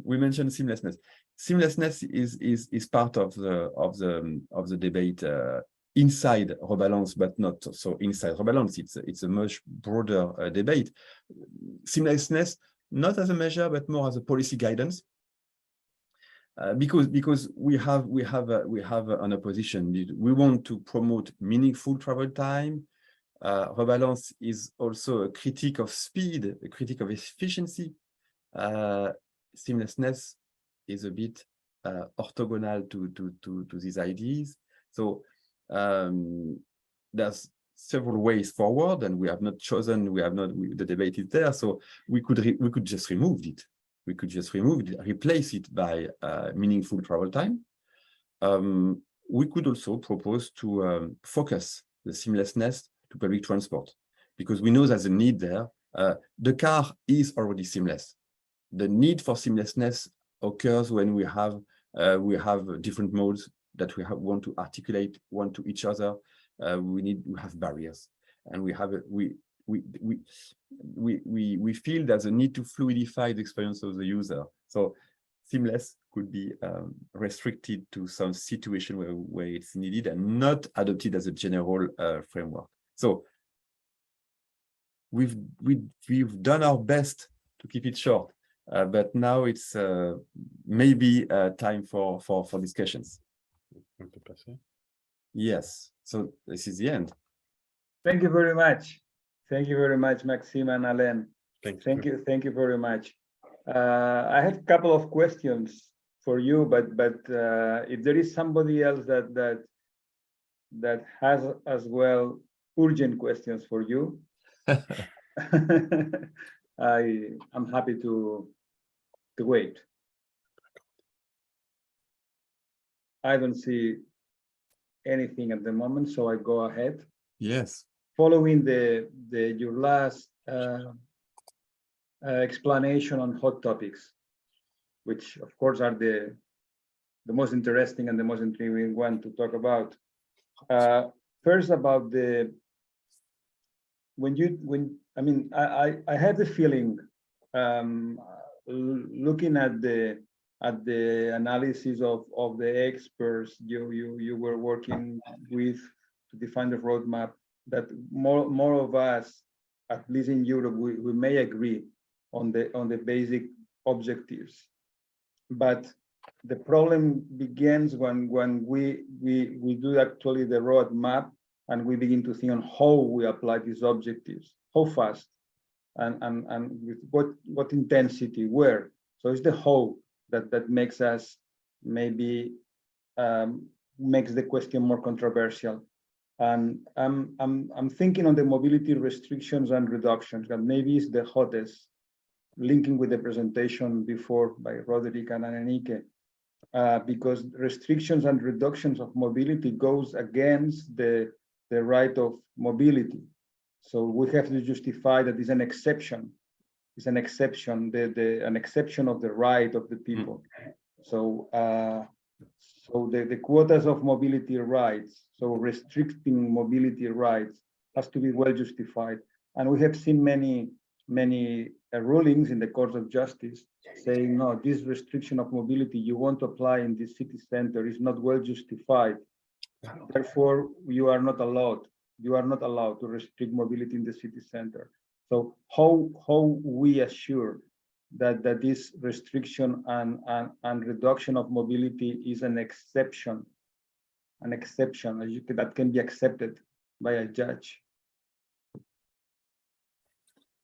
we mentioned seamlessness. Seamlessness is part of the debate inside REBALANCE, but not so inside REBALANCE. It's a much broader debate. Seamlessness, not as a measure, but more as a policy guidance. Because we have an opposition. We want to promote meaningful travel time. REBALANCE is also a critique of speed, a critique of efficiency. Seamlessness is a bit orthogonal to these ideas. So there's several ways forward, and we have not chosen. The debate is there, so we could just remove it. We could just replace it by meaningful travel time. We could also propose to focus the seamlessness to public transport, because we know there's a need there. The car is already seamless. The need for seamlessness occurs when we have different modes that we want to articulate one to each other. We have barriers, and we feel there's a need to fluidify the experience of the user. So seamless could be restricted to some situation where it's needed and not adopted as a general framework. So we've done our best to keep it short, but now it's maybe time for discussions. Yes, so this is the end. Thank you very much. Thank you very much, Maxime and Alain. Thank you very much. I have a couple of questions for you, but if there is somebody else that has as well urgent questions for you, I'm happy to wait. I don't see anything at the moment, so I go ahead. Yes. Following your last explanation on hot topics, which of course are the most interesting and the most intriguing one to talk about. First, about I have the feeling, looking at the analysis of the experts you were working with to define the roadmap, that more of us, at least in Europe, we may agree on the basic objectives, but the problem begins when we do actually the roadmap and we begin to think on how we apply these objectives, how fast, and with what intensity, where. So it's the how that makes us maybe makes the question more controversial. And I'm thinking on the mobility restrictions and reductions, that maybe is the hottest, linking with the presentation before by Roderick and Annemieke, because restrictions and reductions of mobility goes against the right of mobility. So we have to justify that is an exception. It's an exception, an exception of the right of the people. So the quotas of mobility rights, so restricting mobility rights, has to be well justified. And we have seen many rulings in the courts of justice saying, no, this restriction of mobility you want to apply in this city center is not well justified. Therefore, you are not allowed to restrict mobility in the city center. So how we assure that this restriction and reduction of mobility is an exception that can be accepted by a judge?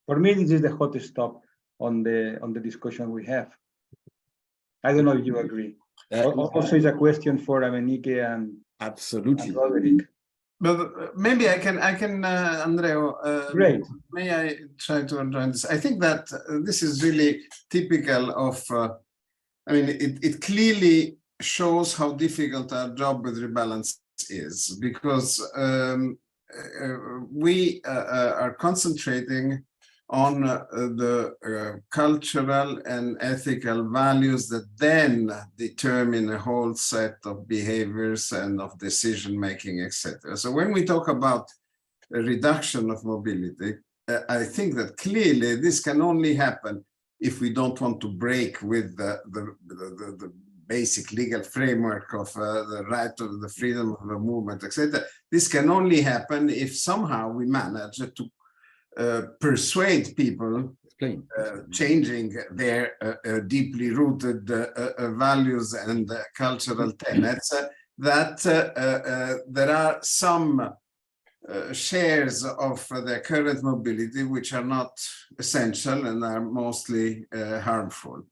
For me, this is the hottest top on the discussion we have. I don't know if you agree. Also, it's a question for Annemieke and Absolutely. Roderick. But maybe I can, Andreu. Great. May I try to join this? I think that this is really typical of. I mean, it clearly shows how difficult our job with Rebalance is, because we are concentrating on the cultural and ethical values that then determine a whole set of behaviors and of decision making, etc. So when we talk about a reduction of mobility, I think that clearly this can only happen if we don't want to break with the basic legal framework of the right of the freedom of the movement, etc. This can only happen if somehow we manage to persuade people, changing their deeply rooted values and cultural tenets, that there are some shares of the current mobility which are not essential and are mostly harmful.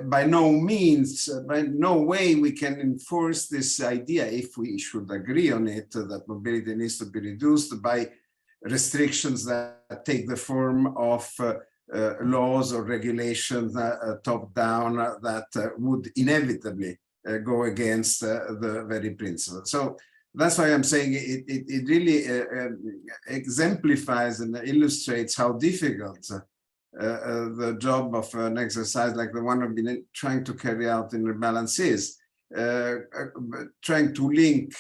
By no means, by no way we can enforce this idea, if we should agree on it, that mobility needs to be reduced by restrictions that take the form of laws or regulations top down that would inevitably go against the very principle. So that's why I'm saying it really exemplifies and illustrates how difficult the job of an exercise like the one I've been trying to carry out in Rebalance is, trying to link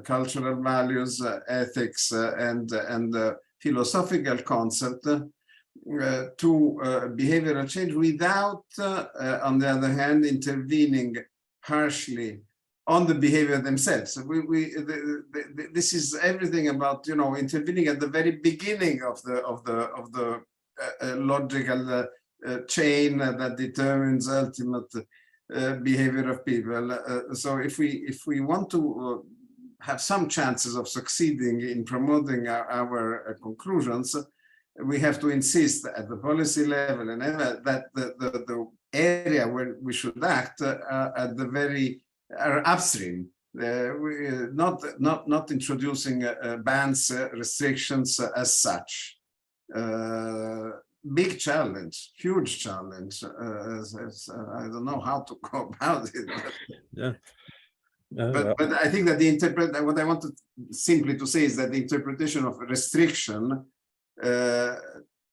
cultural values, ethics, and philosophical concept to behavioral change without, on the other hand, intervening harshly on the behavior themselves. This is everything about, you know, intervening at the very beginning of the logical chain that determines ultimate behavior of people. So if we want to have some chances of succeeding in promoting our conclusions, we have to insist at the policy level and that the area where we should act at the very upstream, not introducing bans, restrictions as such. Big challenge, huge challenge. I don't know how to go about it. Yeah. But I think that what I want simply to say is that the interpretation of restriction, to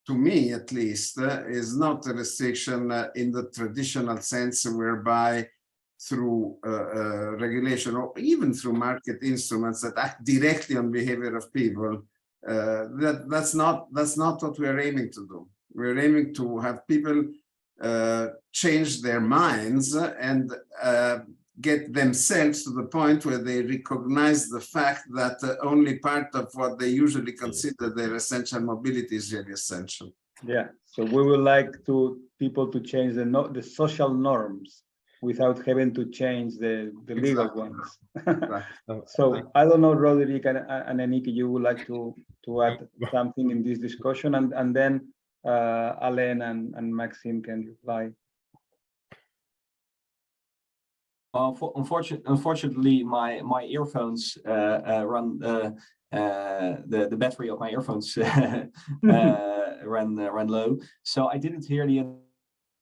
me at least, is not a restriction in the traditional sense, whereby through regulation or even through market instruments that act directly on behavior of people. That's not what we are aiming to do. We're aiming to have people change their minds and get themselves to the point where they recognize the fact that only part of what they usually consider their essential mobility is really essential. Yeah, so we would like people to change the social norms without having to change the legal ones. Right. So I don't know, Roderick and Annemieke, you would like to add something in this discussion, and then Alain and Maxime can reply. Unfortunately, my earphones run the battery of my earphones ran low, so I didn't hear the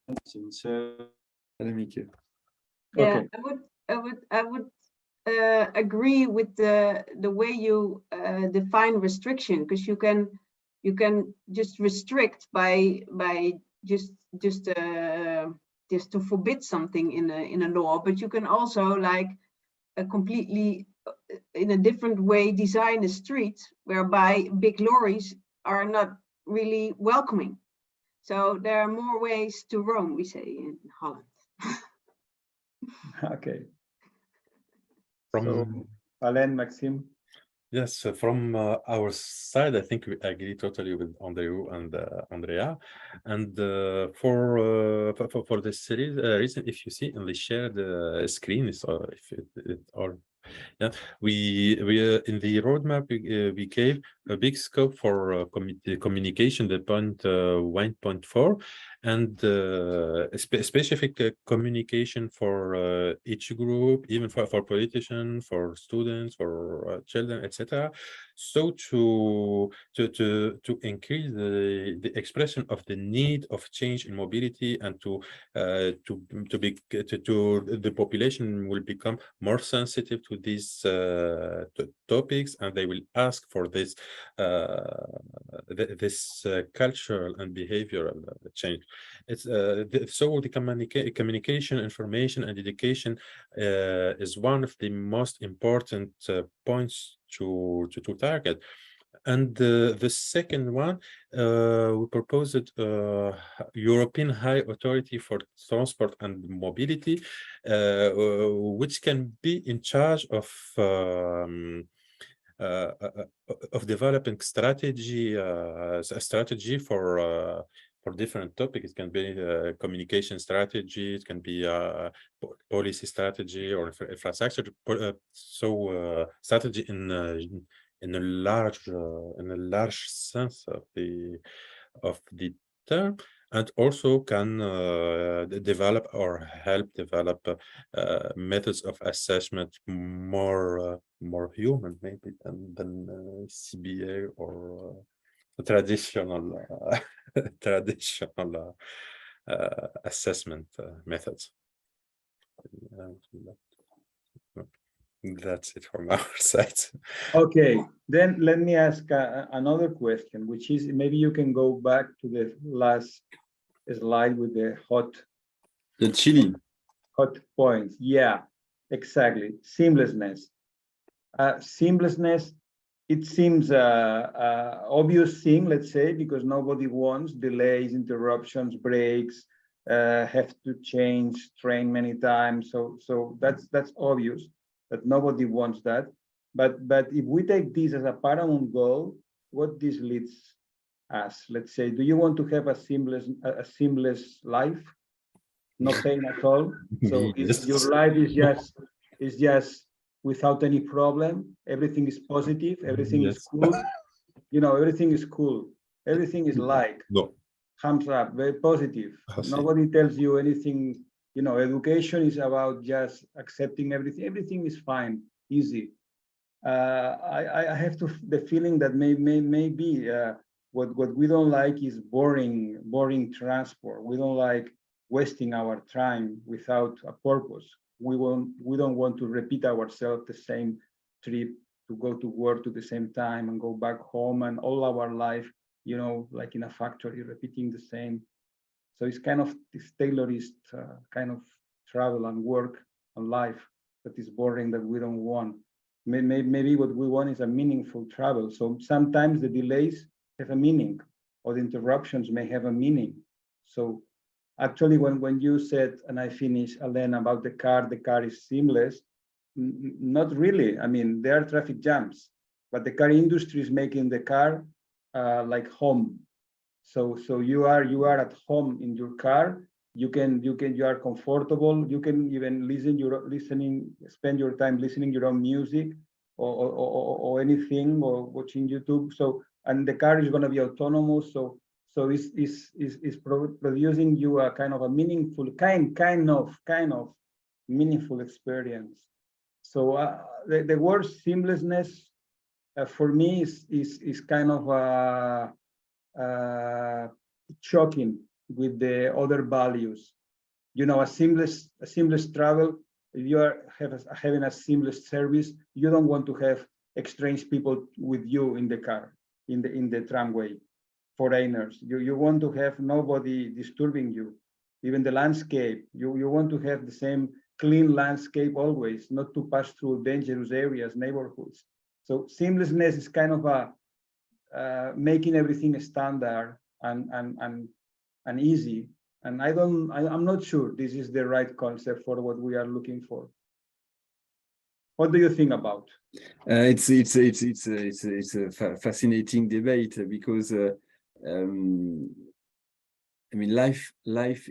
question. So, Annemieke. Yeah, Okay. I would agree with the way you define restriction, because you can just restrict by just to forbid something in a law, but you can also like completely in a different way design a street whereby big lorries are not really welcoming. So there are more ways to Rome, we say in Holland. Okay. From So, Alain, Maxime. Yes, from our side, I think we agree totally with Andreu and Andrea. And for this series, reason, if you see in the shared screen, so if it or Yeah, we in the roadmap we gave a big scope for communication, the point 1.4, and specific communication for each group, even for politicians, for students, for children, etc. So to increase the expression of the need of change in mobility, and to the population will become more sensitive to these topics, and they will ask for this cultural and behavioral change. It's so the communication, information, and education is one of the most important points to target. And the second one, we proposed European High Authority for Transport and Mobility, which can be in charge of developing strategy, a strategy for different topics. It can be communication strategy, it can be policy strategy, or infrastructure. Strategy in a large sense of the term, and also can develop or help develop methods of assessment more human maybe than CBA or traditional assessment methods. That's it from our side. Okay, then let me ask another question, which is, maybe you can go back to the last slide with the hot points. Yeah, exactly. Seamlessness. Seamlessness, it seems obvious thing, let's say, because nobody wants delays, interruptions, breaks, have to change train many times. So that's obvious that nobody wants that. But if we take this as a paramount goal, what this leads us? Let's say, do you want to have a seamless life? No pain at all. So Yes. your life is just without any problem. Everything is positive. Everything is cool. You know, everything is cool. Everything is like thumbs up, very positive. Nobody tells you anything. You know, education is about just accepting everything. Everything is fine, easy. I have the feeling that maybe what we don't like is boring transport. We don't like wasting our time without a purpose. We don't want to repeat ourselves the same trip, to go to work to the same time and go back home, and all our life, you know, like in a factory, repeating the same. So it's kind of this Taylorist kind of travel and work and life that is boring, that we don't want. Maybe what we want is a meaningful travel. So sometimes the delays have a meaning, or the interruptions may have a meaning. So actually, when you said, and I finish, Alain, about the car is seamless, not really. I mean, there are traffic jams, but the car industry is making the car like home. So you are at home in your car. You are comfortable. You can even spend your time listening your own music or anything, or watching YouTube. So, and the car is going to be autonomous. So it's producing you a kind of a meaningful kind of meaningful experience. So the word seamlessness for me is kind of shocking with the other values. You know, a seamless travel. If you are having a seamless service, you don't want to have strange people with you in the car, in the tramway, foreigners. You want to have nobody disturbing you. Even the landscape, you want to have the same clean landscape always, not to pass through dangerous areas, neighborhoods. So seamlessness is kind of a making everything standard and easy. And I'm not sure this is the right concept for what we are looking for. What do you think about? It's a fascinating debate, because I mean, life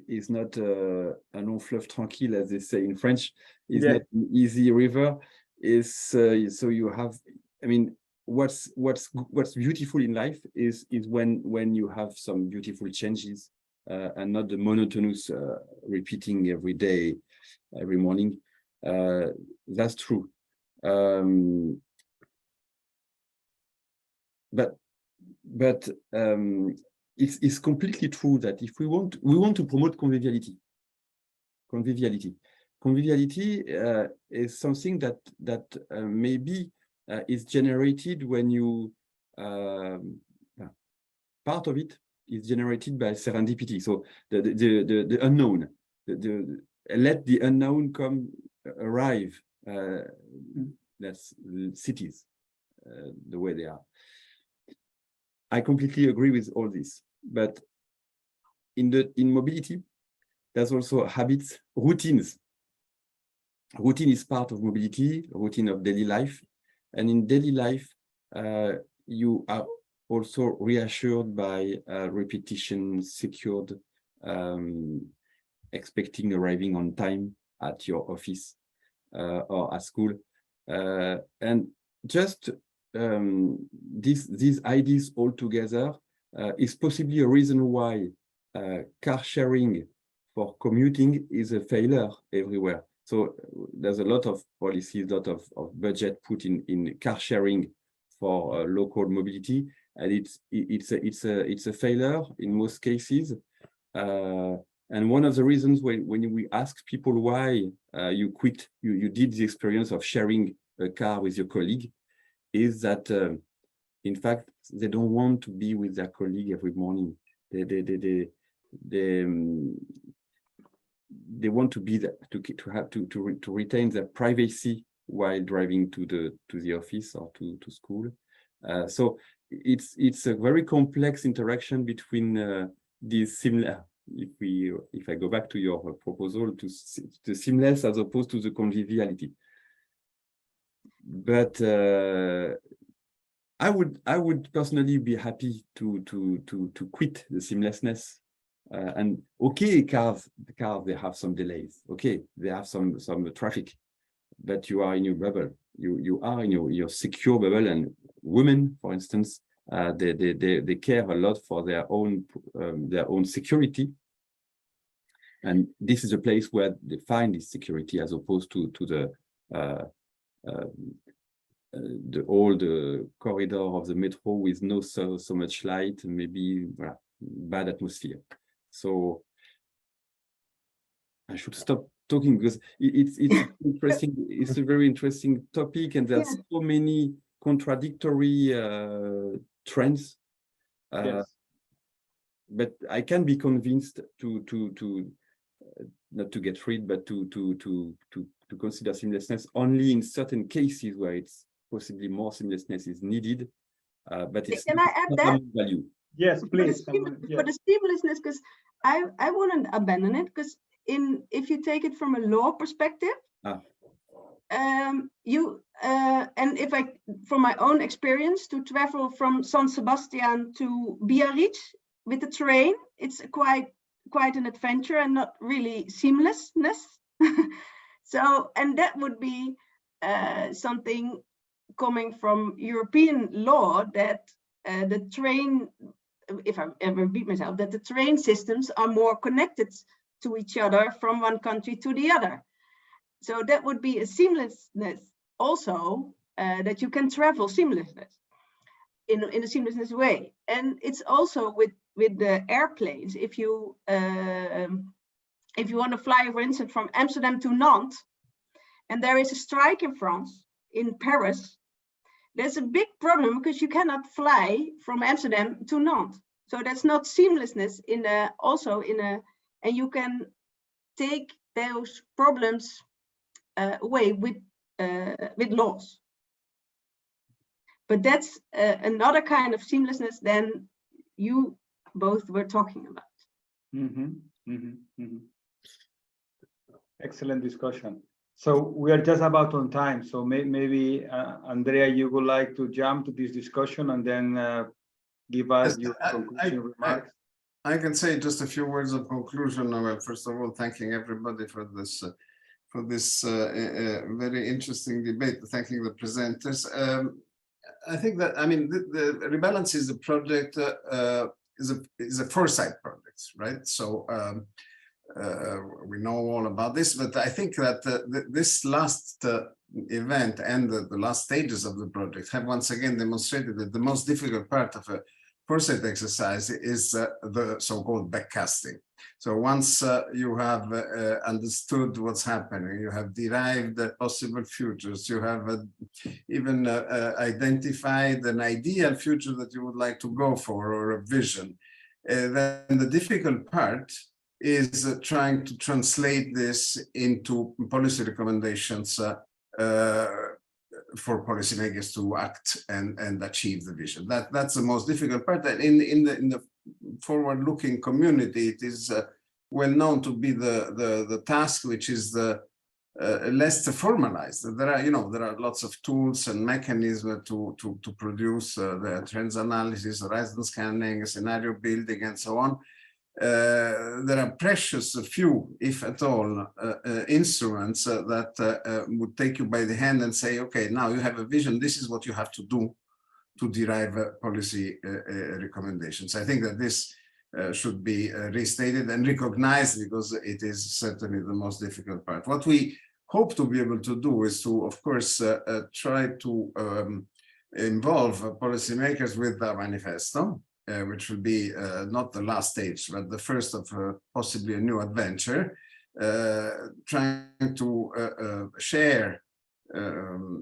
is not un long fleuve tranquille, as they say in French. It's not an easy river. is so you have, I mean, what's beautiful in life is when you have some beautiful changes and not the monotonous repeating every day, every morning. That's true. But it's completely true that if we want to promote conviviality is something that maybe is generated when you part of it is generated by serendipity. So the unknown, let the unknown arrive. That's cities, the way they are. I completely agree with all this, but in mobility, there's also habits, routines. Routine is part of mobility, routine of daily life, and in daily life, you are also reassured by repetition, secured, expecting arriving on time at your office or at school, and just these ideas all together is possibly a reason why car sharing for commuting is a failure everywhere. So there's a lot of policies, a lot of budget put in car sharing for local mobility, and it's a failure in most cases. And one of the reasons when we ask people why you quit, you did the experience of sharing a car with your colleague, is that in fact they don't want to be with their colleague every morning. They want to be there, to retain their privacy while driving to the office or to school. So it's a very complex interaction between these similar. If I go back to your proposal, to the seamless as opposed to the conviviality. But I would personally be happy to quit the seamlessness. And okay, cars they have some delays. Okay, they have some traffic, but you are in your bubble. You are in your secure bubble. And women, for instance, they care a lot for their own security. And this is a place where they find this security, as opposed to the old corridor of the metro with no so much light and maybe bad atmosphere. So I should stop talking because it's interesting. It's a very interesting topic, and there's so many contradictory trends. Yes. But I can be convinced to not to get rid, but to consider seamlessness only in certain cases where it's possibly more seamlessness is needed. But it's can I add that? Value. Yes, please. For the seamlessness, because I wouldn't abandon it, because if you take it from a law perspective, and if from my own experience, to travel from San Sebastian to Biarritz with the train, it's quite an adventure and not really seamlessness. So, and that would be something coming from European law, that the train, if I ever repeat myself, that the train systems are more connected to each other from one country to the other. So that would be a seamlessness also, that you can travel seamlessness in a seamlessness way. And it's also with the airplanes. If you want to fly, for instance, from Amsterdam to Nantes, and there is a strike in France, in Paris, there's a big problem because you cannot fly from Amsterdam to Nantes. So that's not seamlessness and you can take those problems away with laws. But that's another kind of seamlessness than you both were talking about. Excellent discussion. So we are just about on time. So maybe Andrea, you would like to jump to this discussion and then give us your conclusion remarks. I can say just a few words of conclusion. Well, first of all, thanking everybody for this this very interesting debate, thanking the presenters. I think that, I mean, the Rebalance is a project, is a foresight project, right? So we know all about this, but I think that this last event and the last stages of the project have once again demonstrated that the most difficult part of a foresight exercise is the so-called backcasting. So once you have understood what's happening, you have derived possible futures, you have even identified an ideal future that you would like to go for, or a vision, then the difficult part is trying to translate this into policy recommendations for policymakers to act and achieve the vision. That's the most difficult part. And in the forward-looking community, it is well known to be the task which is the less formalized. There are lots of tools and mechanisms to produce the trends analysis, horizon scanning, scenario building, and so on. There are precious few, if at all, instruments that would take you by the hand and say, okay, now you have a vision, this is what you have to do to derive policy recommendations. I think that this should be restated and recognized, because it is certainly the most difficult part. What we hope to be able to do is to, of course, try to involve policymakers with the manifesto, which will be not the last stage, but the first of possibly a new adventure, trying to share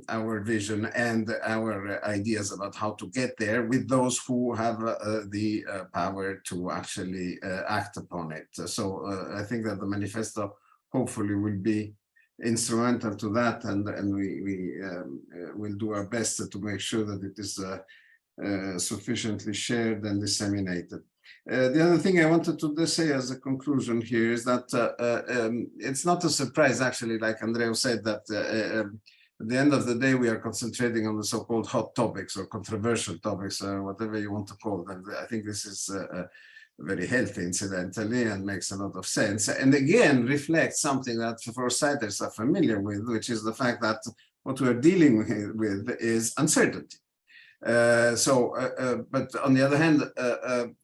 our vision and our ideas about how to get there with those who have the power to actually act upon it. So I think that the manifesto hopefully will be instrumental to that, and we will do our best to make sure that it is sufficiently shared and disseminated. The other thing I wanted to say as a conclusion here is that it's not a surprise, actually, like Andreu said, that at the end of the day we are concentrating on the so-called hot topics or controversial topics, whatever you want to call them. I think this is very healthy, incidentally, and makes a lot of sense, and again reflects something that foresighters are familiar with, which is the fact that what we're dealing with is uncertainty. But on the other hand,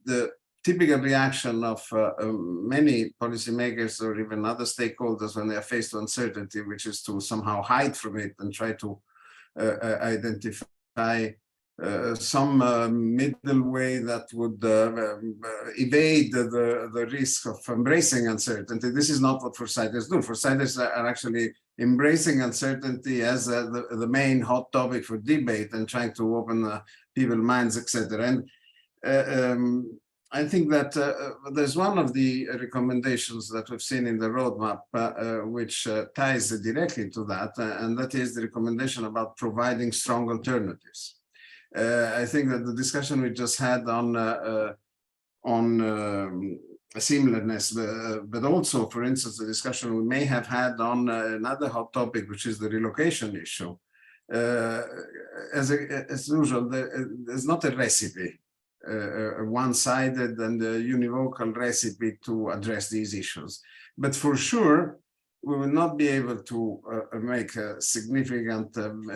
the typical reaction of many policymakers or even other stakeholders when they are faced with uncertainty, which is to somehow hide from it and try to identify some middle way that would evade the risk of embracing uncertainty. This is not what foresighters do. Foresighters are actually embracing uncertainty as the main hot topic for debate and trying to open people's minds, etc. And I think that there's one of the recommendations that we've seen in the roadmap which ties directly to that, and that is the recommendation about providing strong alternatives. I think that the discussion we just had on seamlessness, but also, for instance, the discussion we may have had on another hot topic, which is the relocation issue. As usual, there's not a recipe, a one-sided and a univocal recipe to address these issues. But for sure, we will not be able to make significant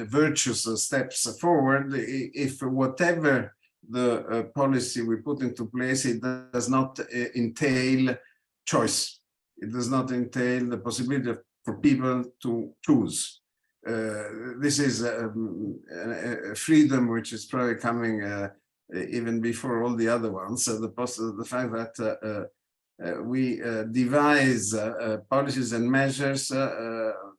virtuous steps forward if whatever the policy we put into place, it does not entail choice. It does not entail the possibility for people to choose. This is a freedom which is probably coming even before all the other ones. So the fact that we devise policies and measures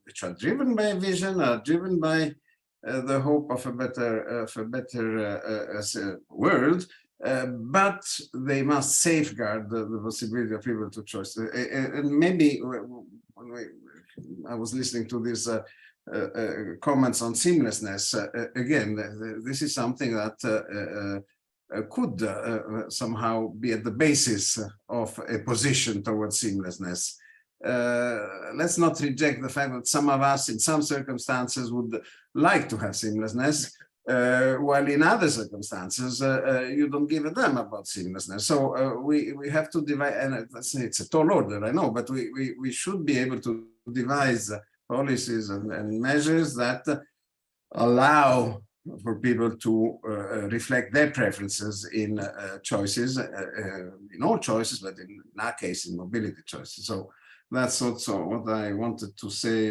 which are driven by a vision, are driven by the hope of a better world, but they must safeguard the possibility of people to choice. And maybe when I was listening to these comments on seamlessness, again, this is something that could somehow be at the basis of a position towards seamlessness. Let's not reject the fact that some of us in some circumstances would like to have seamlessness, while in other circumstances you don't give a damn about seamlessness. So we have to divide, and let's say it's a tall order, I know, but we should be able to devise policies and measures that allow for people to reflect their preferences in choices, in all choices, but in our case, in mobility choices. So that's also what I wanted to say.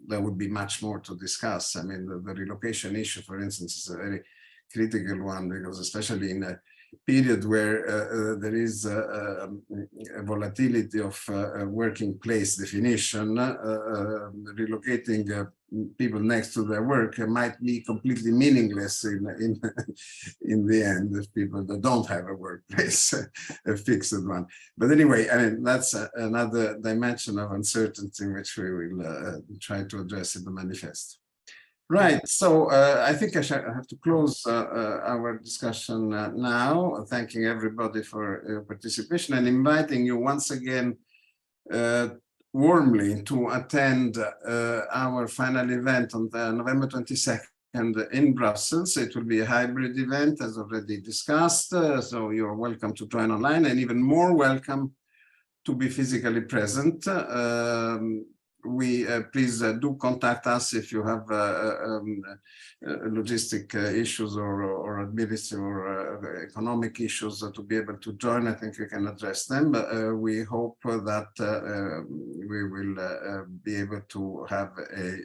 There would be much more to discuss. I mean, the relocation issue, for instance, is a very critical one, because especially in a period where there is a volatility of working place definition, relocating people next to their work might be completely meaningless in the end if people that don't have a workplace, a fixed one. But anyway, I mean, that's another dimension of uncertainty which we will try to address in the manifesto. Right, so I think I have to close our discussion now, thanking everybody for your participation and inviting you once again warmly to attend our final event on November 22nd in Brussels. It will be a hybrid event, as already discussed, so you're welcome to join online, and even more welcome to be physically present. Please do contact us if you have logistic issues or administrative or economic issues to be able to join. I think we can address them. We hope that we will be able to have a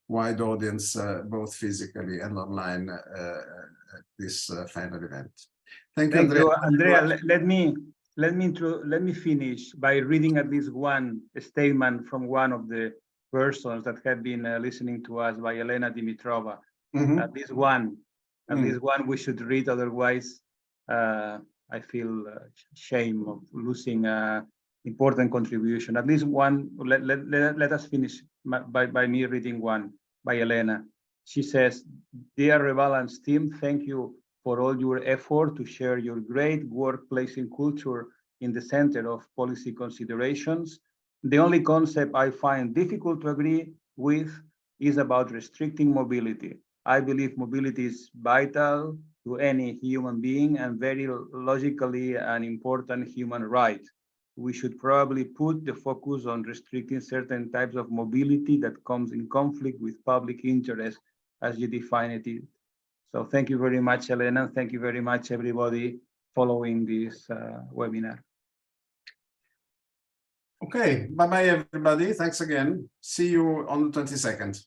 wide audience, both physically and online, at this final event. Thank you, Andrea. Let me finish by reading at least one statement from one of the persons that have been listening to us, by Elena Dimitrova. At least one we should read, otherwise I feel shame of losing important contribution. At least one. Let us finish by me reading one by Elena. She says, "Dear Rebalance team, thank you for all your effort to share your great workplace in culture in the center of policy considerations. The only concept I find difficult to agree with is about restricting mobility. I believe mobility is vital to any human being and very logically an important human right. We should probably put the focus on restricting certain types of mobility that comes in conflict with public interest as you define it. So thank you very much, Elena. Thank you very much, everybody following this webinar. Okay, bye-bye, everybody. Thanks again. See you on the 22nd.